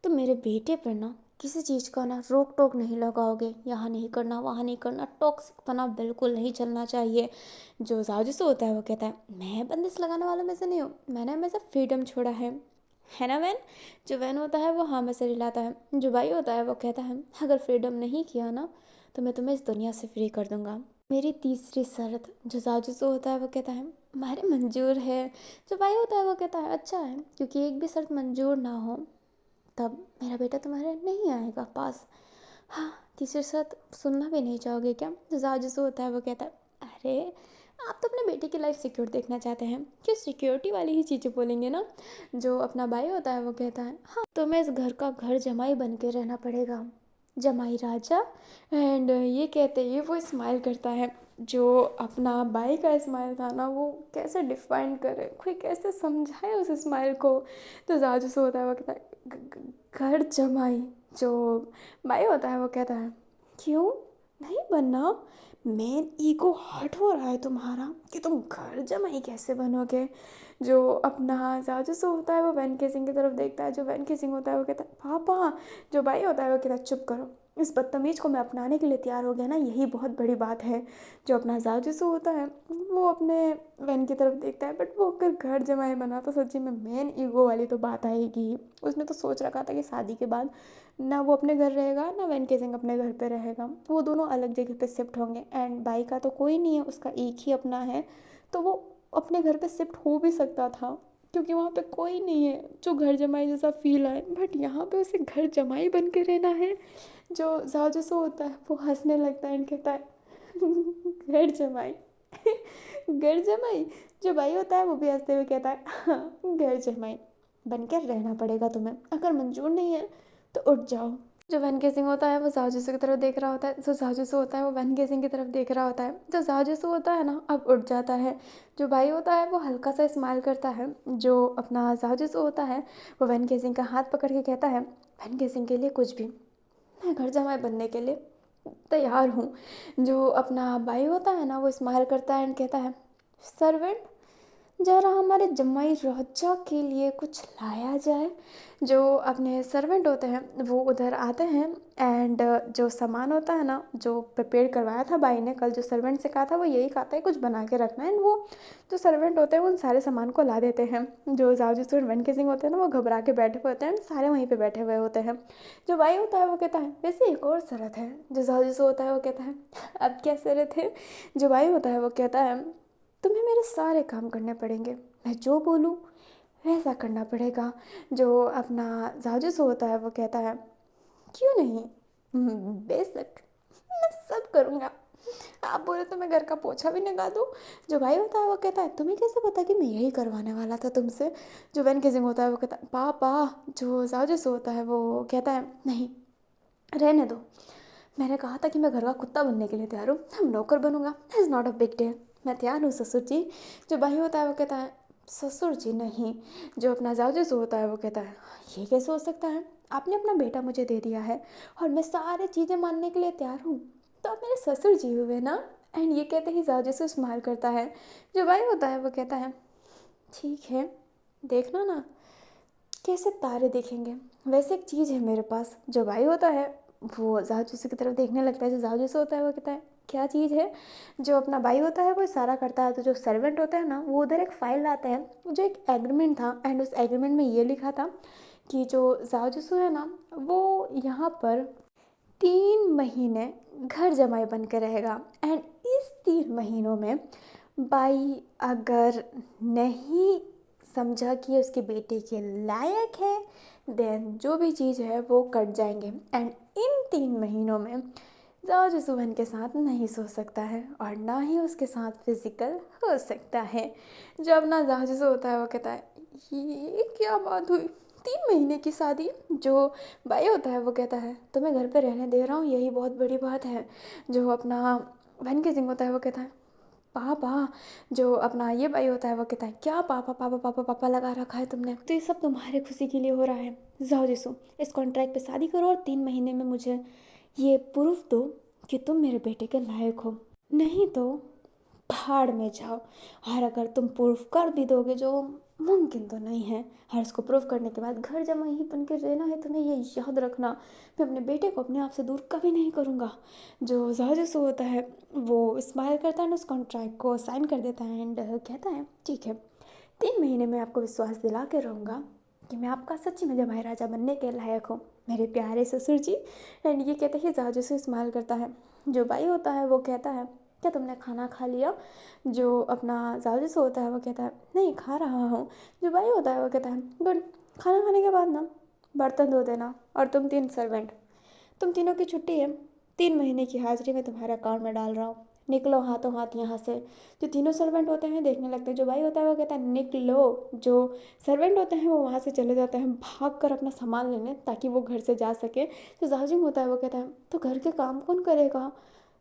तो मेरे बेटे पर ना किसी चीज़ का ना रोक टोक नहीं लगाओगे, यहाँ नहीं करना वहाँ नहीं करना, टॉक्सिक पना बिल्कुल नहीं चलना चाहिए। जो जाजिस होता है वो कहता है, मैं बंदिश लगाने वालों में से नहीं हूँ, मैंने हमेशा फ्रीडम छोड़ा है ना वैन? जो वैन होता है वो हाँ में से हिलाता है। जो भाई होता है वो कहता है, अगर फ्रीडम नहीं किया ना तो मैं तुम्हें इस दुनिया से फ्री कर दूंगा। मेरी तीसरी शर्त। जो जाजिस होता है वो कहता है, हमारे मंजूर है। जो भाई होता है वो कहता है, अच्छा है, क्योंकि एक भी शर्त मंजूर ना हो तब मेरा बेटा तुम्हारे नहीं आएगा पास। हाँ, तीसरी शर्त सुनना भी नहीं चाहोगे क्या? जो जाजू होता है वो कहता है, अरे आप तो अपने बेटे की लाइफ सिक्योर देखना चाहते हैं, कि सिक्योरिटी वाली ही चीज़ें बोलेंगे ना। जो अपना भाई होता है वो कहता है, हाँ तुम्हें इस घर का घर जमाई बन के रहना पड़ेगा, जमाई राजा। एंड ये कहते ही वो स्माइल करता है। जो अपना बाई का स्माइल था ना वो कैसे डिफाइन करे, कोई कैसे समझाए उस स्माइल को। तो जाजू होता है वो कहता है, घर जमाई। जो भाई होता है वो कहता है, क्यों नहीं बनना? मेन ईगो हर्ट हो रहा है तुम्हारा कि तुम घर जमाई कैसे बनोगे। जो अपना जाजू होता है वो वैन केसिंग की तरफ देखता है। जो वैन केसिंग होता है वो कहता है, पापा। जो भाई होता है वो कहता है, चुप करो, इस बदतमीज को मैं अपनाने के लिए तैयार हो गया ना, यही बहुत बड़ी बात है। जो अपना जाजू होता है वो अपने वैन की तरफ देखता है, बट वो अगर घर जमाई बना तो सच्ची में मेन ईगो वाली तो बात आएगी। उसने तो सोच रखा था कि शादी के बाद ना वो अपने घर रहेगा ना वैन केसिंग अपने घर पे रहेगा, वो दोनों अलग जगह पे शिफ्ट होंगे। एंड बाई का तो कोई नहीं है, उसका एक ही अपना है, तो वो अपने घर पे शिफ्ट हो भी सकता था क्योंकि वहाँ पे कोई नहीं है जो घर जमाई जैसा फील आए, बट यहाँ पे उसे घर जमाई बन के रहना है। जो जाजूसो होता है वो हंसने लगता है एंड कहता है, घर जमाई, घर जमाई। जो भाई होता है वो भी हंसते हुए कहता है, हाँ घर जमाई बनकर रहना पड़ेगा तुम्हें, अगर मंजूर नहीं है तो उठ जाओ। जो वैन केसिंग होता है वो जाजूसो की तरफ देख रहा होता है। जो जाजूसो होता है वो वैन केसिंग की तरफ देख रहा होता है। जो जाजूसो होता है ना अब उठ जाता है। जो भाई होता है वो हल्का सा स्माइल करता है। जो अपना जाजूसो होता है वो वैन केसिंग का हाथ पकड़ के कहता है, वैन केसिंग के लिए कुछ भी, मैं घर जमाई बनने के लिए तैयार हूँ। जो अपना भाई होता है ना वो स्माइल करता है एंड कहता है, सर्वेंट जरा हमारे जमाई राजा के लिए कुछ लाया जाए। जो अपने सर्वेंट होते हैं वो उधर आते हैं एंड जो सामान होता है ना, जो प्रिपेयर करवाया था भाई ने कल, जो सर्वेंट से कहा था वो यही कहता है कुछ बना के रखना है। एंड वो जो सर्वेंट होते हैं वो उन सारे सामान को ला देते हैं। जो जाओ स्टूडेंट वन के सिंह होते हैं ना, वो घबरा के बैठे हुए होते हैं, सारे वहीं पे बैठे हुए होते हैं। जो भाई होता है वो कहता है वैसे एक और शरत है। जो जाओ होता है वो कहता है अब क्या शरत है। जो भाई होता है वो कहता है तुम्हें मेरे सारे काम करने पड़ेंगे, मैं जो बोलूँ वैसा करना पड़ेगा। जो अपना जाजूस होता है वो कहता है क्यों नहीं, बेशक मैं सब करूँगा, आप बोले तो मैं घर का पोछा भी लगा दूँ। जो भाई होता है वो कहता है तुम्हें कैसे पता कि मैं यही करवाने वाला था तुमसे। जो वैन केजिंग होता है वो कहता है पापा। जो जाजूस होता है वो कहता है नहीं, रहने दो, मैंने कहा था कि मैं घर का कुत्ता बनने के लिए तैयार हूँ, मैं नौकर बनूंगा, is not a big deal, मैं तैयार हूँ ससुर जी। जो भाई होता है वो कहता है ससुर जी नहीं। जो अपना जाजूस होता है वो कहता है ये कैसे हो सकता है, आपने अपना बेटा मुझे दे दिया है और मैं सारी चीज़ें मानने के लिए तैयार हूँ, तो आप मेरे ससुर जी हुए ना। एंड ये कहते ही जाजूस स्माइल करता है। जो भाई होता है वो कहता है ठीक है, देखना ना कैसे तारे दिखेंगे, वैसे एक चीज़ है मेरे पास। जो भाई होता है वो जासूसी की तरफ देखने लगता है। जो जासूस होता है वो कहता है क्या चीज़ है। जो अपना भाई होता है वो इशारा करता है, तो जो सर्वेंट होता है ना वो उधर एक फ़ाइल लाता है जो एक एग्रीमेंट था। एंड उस एग्रीमेंट में ये लिखा था कि जो जासूस है ना वो यहाँ पर 3 महीने घर जमाई बन के रहेगा। एंड इस 3 महीनों में बाई अगर नहीं समझा कि उसके बेटे के लायक है, देन जो भी चीज़ है वो कट जाएंगे। एंड इन 3 महीनों में जॉर्ज सुवन के साथ नहीं सो सकता है और ना ही उसके साथ फिजिकल हो सकता है। जो अपना जॉर्ज होता है वो कहता है ये क्या बात हुई, 3 महीने की शादी। जो भाई होता है वो कहता है तो मैं घर पे रहने दे रहा हूँ, यही बहुत बड़ी बात है। जो अपना बहन के सिंह होता है वो कहता है पापा। जो अपना ये भाई होता है वो कहता है क्या पापा पापा पापा पापा लगा रखा है तुमने, तो ये सब तुम्हारे खुशी के लिए हो रहा है। जाओ जिसो इस कॉन्ट्रैक्ट पे शादी करो और 3 महीने में मुझे ये प्रूफ दो कि तुम मेरे बेटे के लायक हो, नहीं तो भाड़ में जाओ। और अगर तुम प्रूफ कर भी दोगे, जो मुमकिन तो नहीं है, और इसको प्रूफ करने के बाद घर जमा ही बन के रहना है, तुम्हें ये याद रखना मैं अपने बेटे को अपने आप से दूर कभी नहीं करूँगा। जो जहाज होता है वो स्माइल करता है, उस कॉन्ट्रैक्ट को साइन कर देता है एंड कहता है ठीक है, 3 महीने में आपको विश्वास दिला के रहूँगा कि मैं आपका सच्ची में जमाई राजा बनने के लायक हूँ, मेरे प्यारे ससुर जी। एंड ये कहते ही जहाज से स्माइल करता है। जो भाई होता है वो कहता है क्या तुमने खाना खा लिया। जो अपना जाजिस होता है वो कहता है नहीं खा रहा हूँ। जो भाई होता है वो कहता है गुड, खाना खाने के बाद ना बर्तन धो देना, और तुम 3 सर्वेंट, तुम तीनों की छुट्टी है, 3 महीने की हाजिरी में तुम्हारे अकाउंट में डाल रहा हूँ, निकलो हाथों हाथ यहाँ से। जो तीनों सर्वेंट होते हैं देखने लगते हैं। जो भाई होता है वो कहता है निकलो। जो सर्वेंट होते हैं वो वहाँ से चले जाते हैं भाग कर अपना सामान लेने, ताकि वो घर से जा सके। जो जाजिम होता है वो कहता है तो घर के काम कौन करेगा,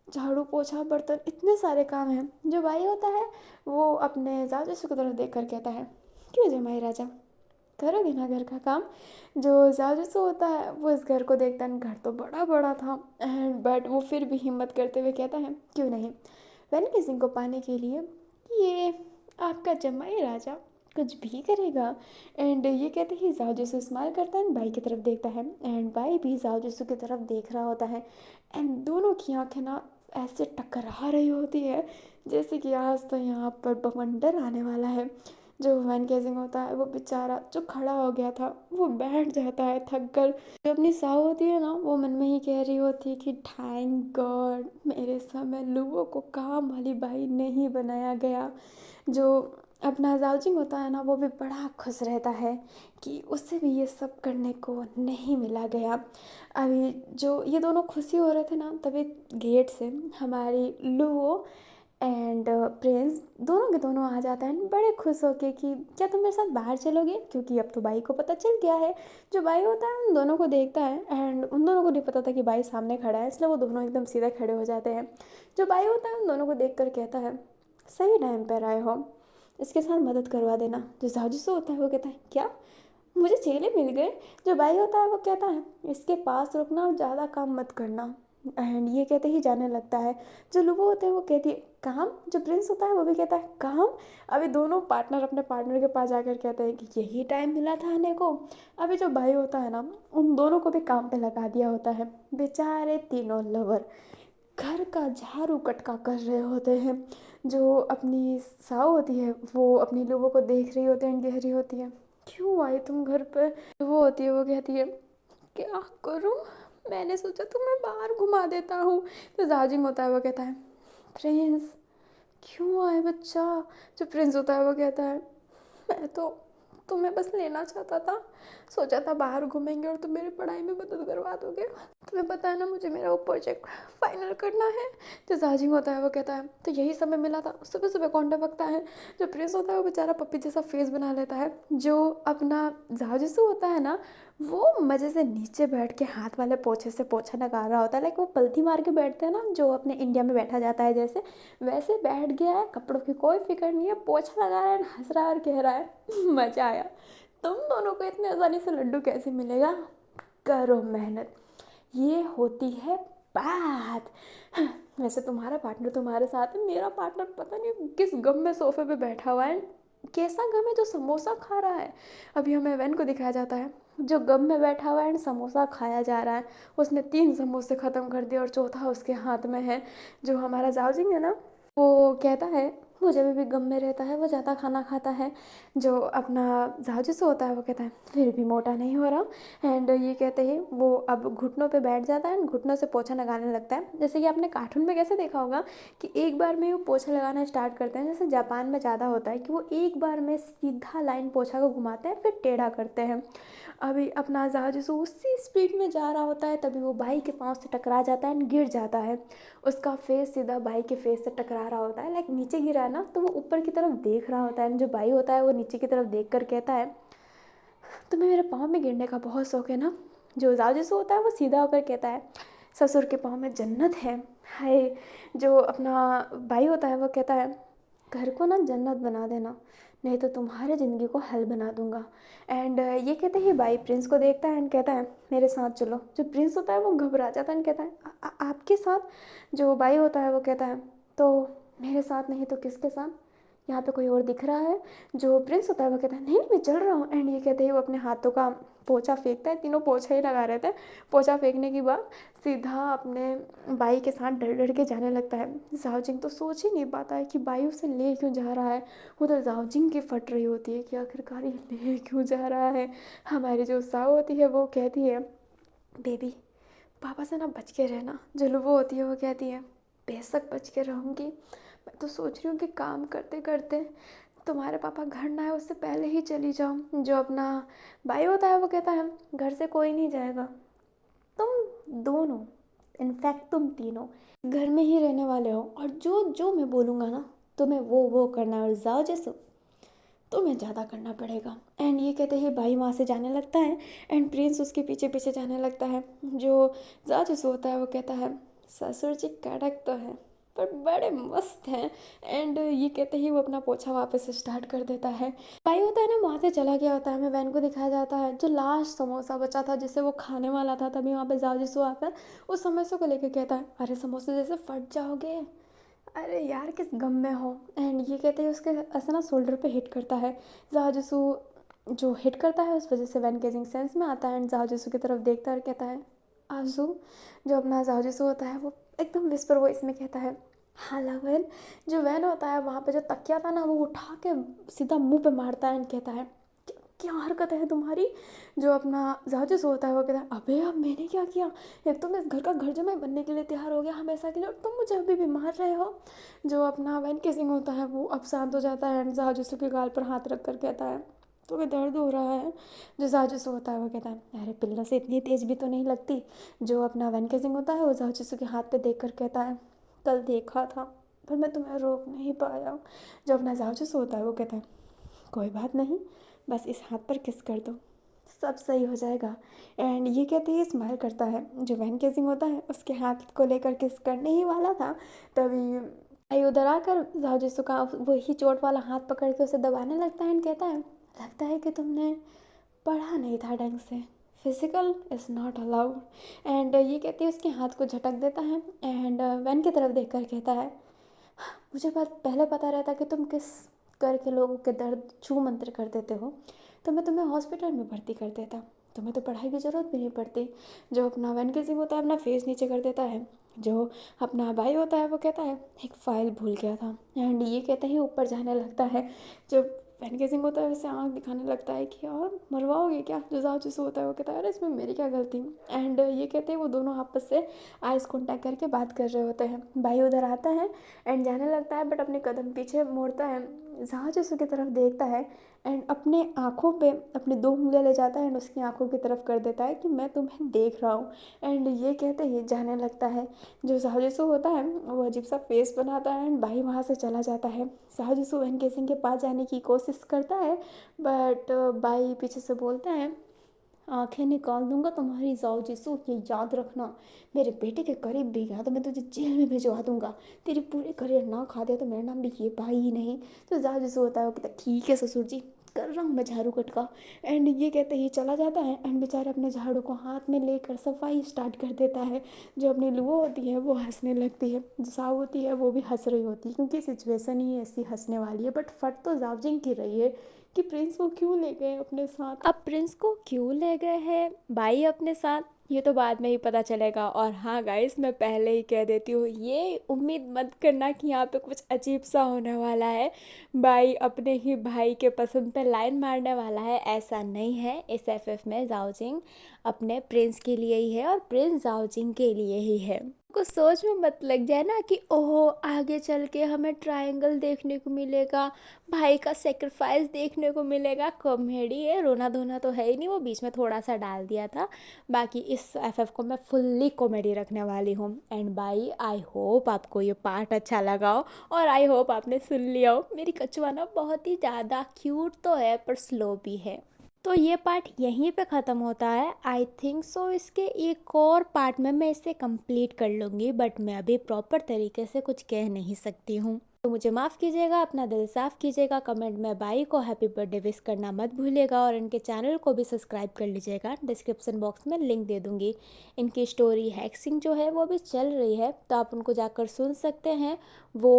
झाड़ू पोछा बर्तन इतने सारे काम हैं। जो भाई होता है वो अपने जाजिस की तरफ देख कर कहता है क्यों जमाई राजा, करोगे ना घर का काम। जो जाजूस होता है वो इस घर को देखता है, घर तो बड़ा बड़ा था एंड बट वो फिर भी हिम्मत करते हुए कहता है क्यों नहीं, वैन किसिंग को पाने के लिए ये आपका जमाई राजा कुछ भी करेगा। एंड ये कहते ही जाजूसु स्माइल करता है, भाई की तरफ देखता है एंड भाई भी जाजूसु की तरफ देख रहा होता है। एंड दोनों की आंखें ना ऐसे टकरा रही होती है जैसे कि आज तो यहाँ पर बवंडर आने वाला है। जो वैन केजिंग होता है वो बेचारा जो खड़ा हो गया था वो बैठ जाता है थक कर। जो अपनी साहू होती है ना वो मन में ही कह रही होती है कि थैंक गॉड मेरे समय लुओ को काम वाली बाई नहीं बनाया गया। जो अपना जाउजिंग होता है ना वो भी बड़ा खुश रहता है कि उससे भी ये सब करने को नहीं मिला गया। अभी जो ये दोनों खुशी हो रहे थे ना, तभी गेट से हमारी लुओ एंड प्रिंस दोनों के दोनों आ जाता है बड़े खुश होके कि क्या तुम मेरे साथ बाहर चलोगे, क्योंकि अब तो बाई को पता चल गया है। जो बाई होता है उन दोनों को देखता है एंड उन दोनों को नहीं पता था कि बाई सामने खड़ा है, इसलिए वो दोनों एकदम सीधे खड़े हो जाते हैं। जो बाई होता है उन दोनों को देख कर कहता है सही टाइम पर आए हो, इसके साथ मदद करवा देना। जो जाजूसू होता है वो कहता है क्या, मुझे चेले मिल गए। जो भाई होता है वो कहता है इसके पास रुकना और ज़्यादा काम मत करना। एंड ये कहते ही जाने लगता है। जो लुबो होते हैं वो कहती है काम। जो प्रिंस होता है वो भी कहता है काम। अभी दोनों पार्टनर अपने पार्टनर के पास जाकर कहते हैं कि यही टाइम मिला था आने को। अभी जो भाई होता है ना, उन दोनों को भी काम पे लगा दिया होता है। बेचारे तीनों लवर घर का झाड़ू कटका कर रहे होते हैं। जो अपनी साव होती है वो अपनी लोगों को देख रही होती है, कह रही होती है क्यों आई तुम घर पे। वो होती है वो कहती है क्या करूं, मैंने सोचा तुम्हें बाहर घुमा देता हूँ। तो जाजिम होता है वो कहता है प्रिंस क्यों आए बच्चा। जो प्रिंस होता है वो कहता है मैं तो तुम्हें बस लेना चाहता था, सोचा था बाहर घूमेंगे और तुम मेरी पढ़ाई में मदद करवा दोगे। तुम्हें पता है ना मुझे मेरा वो प्रोजेक्ट फाइनल करना है। जो जाजिम होता है वो कहता है तो यही समय मिला था, सुबह सुबह कौन टपकता है। जो प्रिंस होता है वो बेचारा पप्पी जैसा फेस बना लेता है। जो अपना जाजिसू होता है ना, वो मज़े से नीचे बैठ के हाथ वाले पोछे से पोछा लगा रहा होता है। लाइक वो पलथी मार के बैठते हैं ना, जो अपने इंडिया में बैठा जाता है जैसे, वैसे बैठ गया है। कपड़ों की कोई फिक्र नहीं है, पोछा लगा रहा है, हंस रहा है और कह रहा है मज़ा आया। तुम दोनों को इतने आसानी से लड्डू कैसे मिलेगा, करो मेहनत। ये होती है बात। वैसे तुम्हारा पार्टनर तुम्हारे साथ है, मेरा पार्टनर पता नहीं किस गम में सोफे पे बैठा हुआ है। कैसा गम है जो समोसा खा रहा है। अभी हमें वैन को दिखाया जाता है जो गम में बैठा हुआ है, समोसा खाया जा रहा है। उसने 3 समोसे ख़त्म कर दिए और चौथा उसके हाथ में है। जो हमारा जाओजिंग है ना, वो कहता है वो जब भी गम में रहता है वो ज़्यादा खाना खाता है। जो अपना जाजिस होता है वो कहता है फिर भी मोटा नहीं हो रहा। एंड ये कहते ही वो अब घुटनों पे बैठ जाता है, घुटनों से पोछा लगाने लगता है। जैसे कि आपने कार्टून में कैसे देखा होगा कि एक बार में वो पोछा लगाना स्टार्ट करते हैं। जैसे जापान में ज़्यादा होता है कि वो एक बार में सीधा लाइन पोछा को घुमाते हैं फिर टेढ़ा करते हैं। अभी अपना जाजिस उसी स्पीड में जा रहा होता है, तभी वो भाई के पाँव से टकरा जाता है एंड गिर जाता है। उसका फेस सीधा भाई के फेस से टकरा रहा होता है। लाइक नीचे गिरा है ना, तो वो ऊपर की तरफ देख रहा होता है। जो भाई होता है वो नीचे की तरफ देख कर कहता है तुम्हें मेरे पाँव में गिरने का बहुत शौक है ना। जो जाजिसू होता है वो सीधा होकर कहता है ससुर के पाँव में जन्नत है। हाय। जो अपना भाई होता है वो कहता है घर को ना जन्नत बना देना, नहीं तो तुम्हारे ज़िंदगी को हल बना दूंगा। एंड ये कहते ही भाई प्रिंस को देखता है एंड कहता है मेरे साथ चलो। जो प्रिंस होता है वो घबरा जाता है एंड कहता है आपके साथ। जो भाई होता है वो कहता है तो मेरे साथ नहीं तो किसके साथ, यहाँ पे कोई और दिख रहा है। जो प्रिंस होता है वो कहता है नहीं नहीं मैं चल रहा हूँ। एंड ये कहते ही वो अपने हाथों का पोछा फेंकता है। तीनों पोछा ही लगा रहते हैं। पोछा फेंकने के बाद सीधा अपने बाई के साथ डर डर के जाने लगता है। जाओजिंग तो सोच ही नहीं पाता है कि बाई उसे ले क्यों जा रहा है। वो तो जाओजिंग की फट रही होती है कि आखिरकार ये ले क्यों जा रहा है। हमारी जो साव होती है वो कहती है बेबी पापा से ना बच के रहना। जो लुबो होती है वो कहती है बेशक बच के रहूँगी, मैं तो सोच रही हूँ कि काम करते करते तुम्हारे पापा घर ना आए उससे पहले ही चली जाऊँ। जो अपना भाई होता है वो कहता है घर से कोई नहीं जाएगा, तुम दोनों, इनफैक्ट तुम तीनों घर में ही रहने वाले हो और जो जो मैं बोलूँगा ना तुम्हें वो करना है। और जाओ जैसो तुम्हें ज़्यादा करना पड़ेगा। एंड ये कहते ही भाई वहाँ से जाने लगता है एंड प्रिंस उसके पीछे पीछे जाने लगता है। जो जाजूस होता है वो कहता है ससुर जी कड़क तो है पर बड़े मस्त हैं। एंड ये कहते ही वो अपना पोछा वापस से स्टार्ट कर देता है। भाई होता है ना वहाँ से चला गया होता है। हमें वैन को दिखाया जाता है जो लास्ट समोसा बचा था जिसे वो खाने वाला था, तभी वहाँ पे जाजूसू आकर उस समोसे को लेकर कहता है अरे समोसे जैसे फट जाओगे, अरे यार किस गम में हो। एंड ये कहते हैं उसके ऐसा ना शोल्डर पे हिट करता है। जाजूसू जो हिट करता है उस वजह से वैन केजिंग सेंस में आता है एंड जाजूसू की तरफ देखता है और कहता है आजू। जो अपना जाजूसू होता है वो एकदम विस्पर वॉइस में कहता है हाँ लवन। जो वैन होता है वहाँ पे जो तकिया था ना वो उठा के सीधा मुंह पे मारता है एंड कहता है क्या हरकत है तुम्हारी। जो अपना जाजूस होता है वो कहता है अबे अब मैंने क्या किया, एक तो मैं इस घर का घर जमाई बनने के लिए तैयार हो गया हमेशा के लिए और तुम मुझे अभी भी मार रहे हो। जो अपना वैन किसिंग होता है वो अब शांत हो जाता है एंड जाजूसू के गाल पर हाथ रख कर कहता है तुम्हें दर्द हो रहा है। जो जाजूसू होता है वो कहता है अरे पिल्ला से इतनी तेज़ भी तो नहीं लगती। जो अपना वैन किसिंग होता है वो जाजूसू के हाथ पे देख कर कहता है कल देखा था पर मैं तुम्हें रोक नहीं पाया। जो अपना जाजूसू होता है वो कहता है कोई बात नहीं, बस इस हाथ पर किस कर दो सब सही हो जाएगा। एंड ये कहते ही स्माइल करता है। जो वैन केसिंग होता है उसके हाथ को लेकर किस करने ही वाला था, तभी आई उधर आकर जाओ का वही चोट वाला हाथ पकड़ के उसे दबाने लगता है एंड कहता है लगता है कि तुमने पढ़ा नहीं था ढंग से, physical is not allowed. And ये कहती है उसके हाथ को झटक देता है एंड वैन की तरफ देख कर कहता है मुझे बात पहले पता रहता कि तुम किस करके लोगों के दर्द छू मंतर कर देते हो तो मैं तुम्हें हॉस्पिटल में भर्ती कर देता। तुम्हें तो पढ़ाई की ज़रूरत भी नहीं पड़ती। जो अपना वैन किसिंग होता है अपना फेस नीचे कर देता है। जो अपना भाई होता है वो कहता है एक फ़ाइल भूल गया था, एंड ये कहते ही ऊपर जाने लगता है। जो वैन किसिंग होता है वैसे आँख दिखाने लगता है कि और मरवाओगे क्या। जो जाओ जिसो होता है वो कहता है अरे इसमें मेरी क्या गलती। एंड ये कहते हैं वो दोनों आपस से आइज़ कॉन्टैक्ट करके बात कर रहे होते हैं। भाई उधर आता है एंड जाने लगता है बट अपने कदम पीछे मोड़ता है, जहाँ जिसो की तरफ देखता है एंड अपने आँखों पे अपनी दो उंगलियां ले जाता है एंड उसकी आँखों की तरफ कर देता है कि मैं तुम्हें देख रहा हूँ। एंड ये कहते ही जाने लगता है। जो साजिशो होता है वो अजीब सा फेस बनाता है एंड भाई वहाँ से चला जाता है। साजिशो वैन केसिंग के पास जाने की कोशिश करता है बट भाई पीछे से बोलता है आंखें निकाल दूंगा तुम्हारी जाओ जिसो, ये याद रखना। मेरे बेटे के करीब भी गया तो मैं तुझे जेल में भिजवा दूंगा। तेरी पूरी करियर ना खा दिया तो मेरा नाम भी ये भाई ही नहीं। तो जाओ जिसो होता है वो कहता है ठीक है ससुर जी, कर रहा हूँ मैं झाड़ू कटका। एंड ये कहते ही चला जाता है एंड बेचारा अपने झाड़ू को हाथ में लेकर सफाई स्टार्ट कर देता है। जो अपनी लुओ होती है वो हंसने लगती है, जो साव होती है वो भी हंस रही होती है क्योंकि सिचुएशन ही ऐसी हंसने वाली है। बट फट तो जावजिंग की रही है कि प्रिंस को क्यों ले गए अपने साथ। अब प्रिंस को क्यों ले गए हैं भाई अपने साथ ये तो बाद में ही पता चलेगा। और हाँ गाइस मैं पहले ही कह देती हूँ ये उम्मीद मत करना कि यहाँ पे कुछ अजीब सा होने वाला है। भाई अपने ही भाई के पसंद पे लाइन मारने वाला है, ऐसा नहीं है। इस एफएफ में जाओजिंग अपने प्रिंस के लिए ही है और प्रिंस जाओजिंग के लिए ही है। कुछ सोच में मत लग जाए ना कि ओहो आगे चल के हमें ट्रायंगल देखने को मिलेगा, भाई का सेक्रीफाइस देखने को मिलेगा। कॉमेडी है, रोना धोना तो है ही नहीं, वो बीच में थोड़ा सा डाल दिया था। बाकी इस एफएफ को मैं फुल्ली कॉमेडी रखने वाली हूँ। एंड भाई आई होप आपको ये पार्ट अच्छा लगा हो और आई होप आपने सुन लिया हो। मेरी कछुआ ना बहुत ही ज़्यादा क्यूट तो है पर स्लो भी है। तो ये पार्ट यहीं पे ख़त्म होता है आई थिंक सो। इसके एक और पार्ट में मैं इसे कंप्लीट कर लूँगी बट मैं अभी प्रॉपर तरीके से कुछ कह नहीं सकती हूँ। तो मुझे माफ़ कीजिएगा, अपना दिल साफ़ कीजिएगा। कमेंट में भाई को हैप्पी बर्थडे विश करना मत भूलिएगा और इनके चैनल को भी सब्सक्राइब कर लीजिएगा। डिस्क्रिप्शन बॉक्स में लिंक दे दूँगी। इनकी स्टोरी हैक्सिंग जो है वो भी चल रही है तो आप उनको जाकर सुन सकते हैं। वो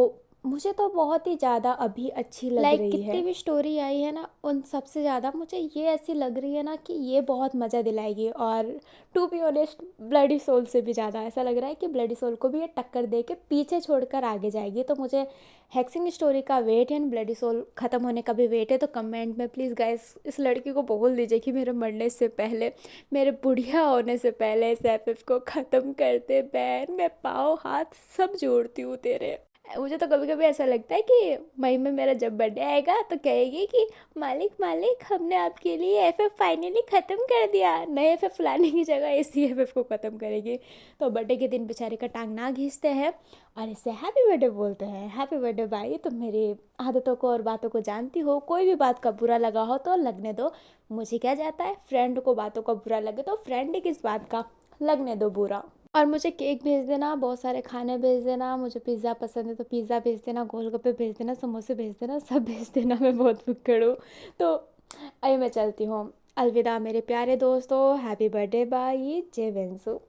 मुझे तो बहुत ही ज़्यादा अभी अच्छी लग रही है। कितनी भी स्टोरी आई है ना उन सबसे ज़्यादा मुझे ये ऐसी लग रही है ना कि ये बहुत मज़ा दिलाएगी। और to be honest bloody soul से भी ज़्यादा ऐसा लग रहा है कि ब्लडी सोल को भी ये टक्कर दे के पीछे छोड़कर आगे जाएगी। तो मुझे हैक्सिंग स्टोरी का वेट है एंड ब्लडी सोल ख़त्म होने का भी वेट है। तो कमेंट में प्लीज़ गाइस इस लड़की को बोल दीजिए कि मेरे मरने से पहले, मेरे बुढ़िया होने से पहले इस एफएफ को ख़त्म कर दे। बैन मैं पाँव हाथ सब जोड़ती हूँ तेरे। मुझे तो कभी कभी ऐसा लगता है कि मई में मेरा जब बर्थडे आएगा तो कहेगी कि मालिक मालिक हमने आपके लिए एफएफ फाइनली ख़त्म कर दिया। नए एफएफ लाने की जगह इसी एफएफ को ख़त्म करेगी। तो बर्थडे के दिन बेचारे का टांग ना घींचते हैं और इससे हैप्पी बर्थडे बोलते हैं। हैप्पी बर्थडे भाई, तुम मेरी आदतों को और बातों को जानती हो। कोई भी बात का बुरा लगा हो तो लगने दो, मुझे क्या जाता है। फ्रेंड को बातों का बुरा लगे तो फ्रेंड ही किस बात का, लगने दो बुरा। और मुझे केक भेज देना, बहुत सारे खाने भेज देना। मुझे पिज़्ज़ा पसंद है तो पिज़्ज़ा भेज देना, गोलगप्पे भेज देना, समोसे भेज देना, सब भेज देना। मैं बहुत भुक्कड़ हूँ। तो अभी मैं चलती हूँ। अलविदा मेरे प्यारे दोस्तों। हैप्पी बर्थडे बाई, जय वेंसु।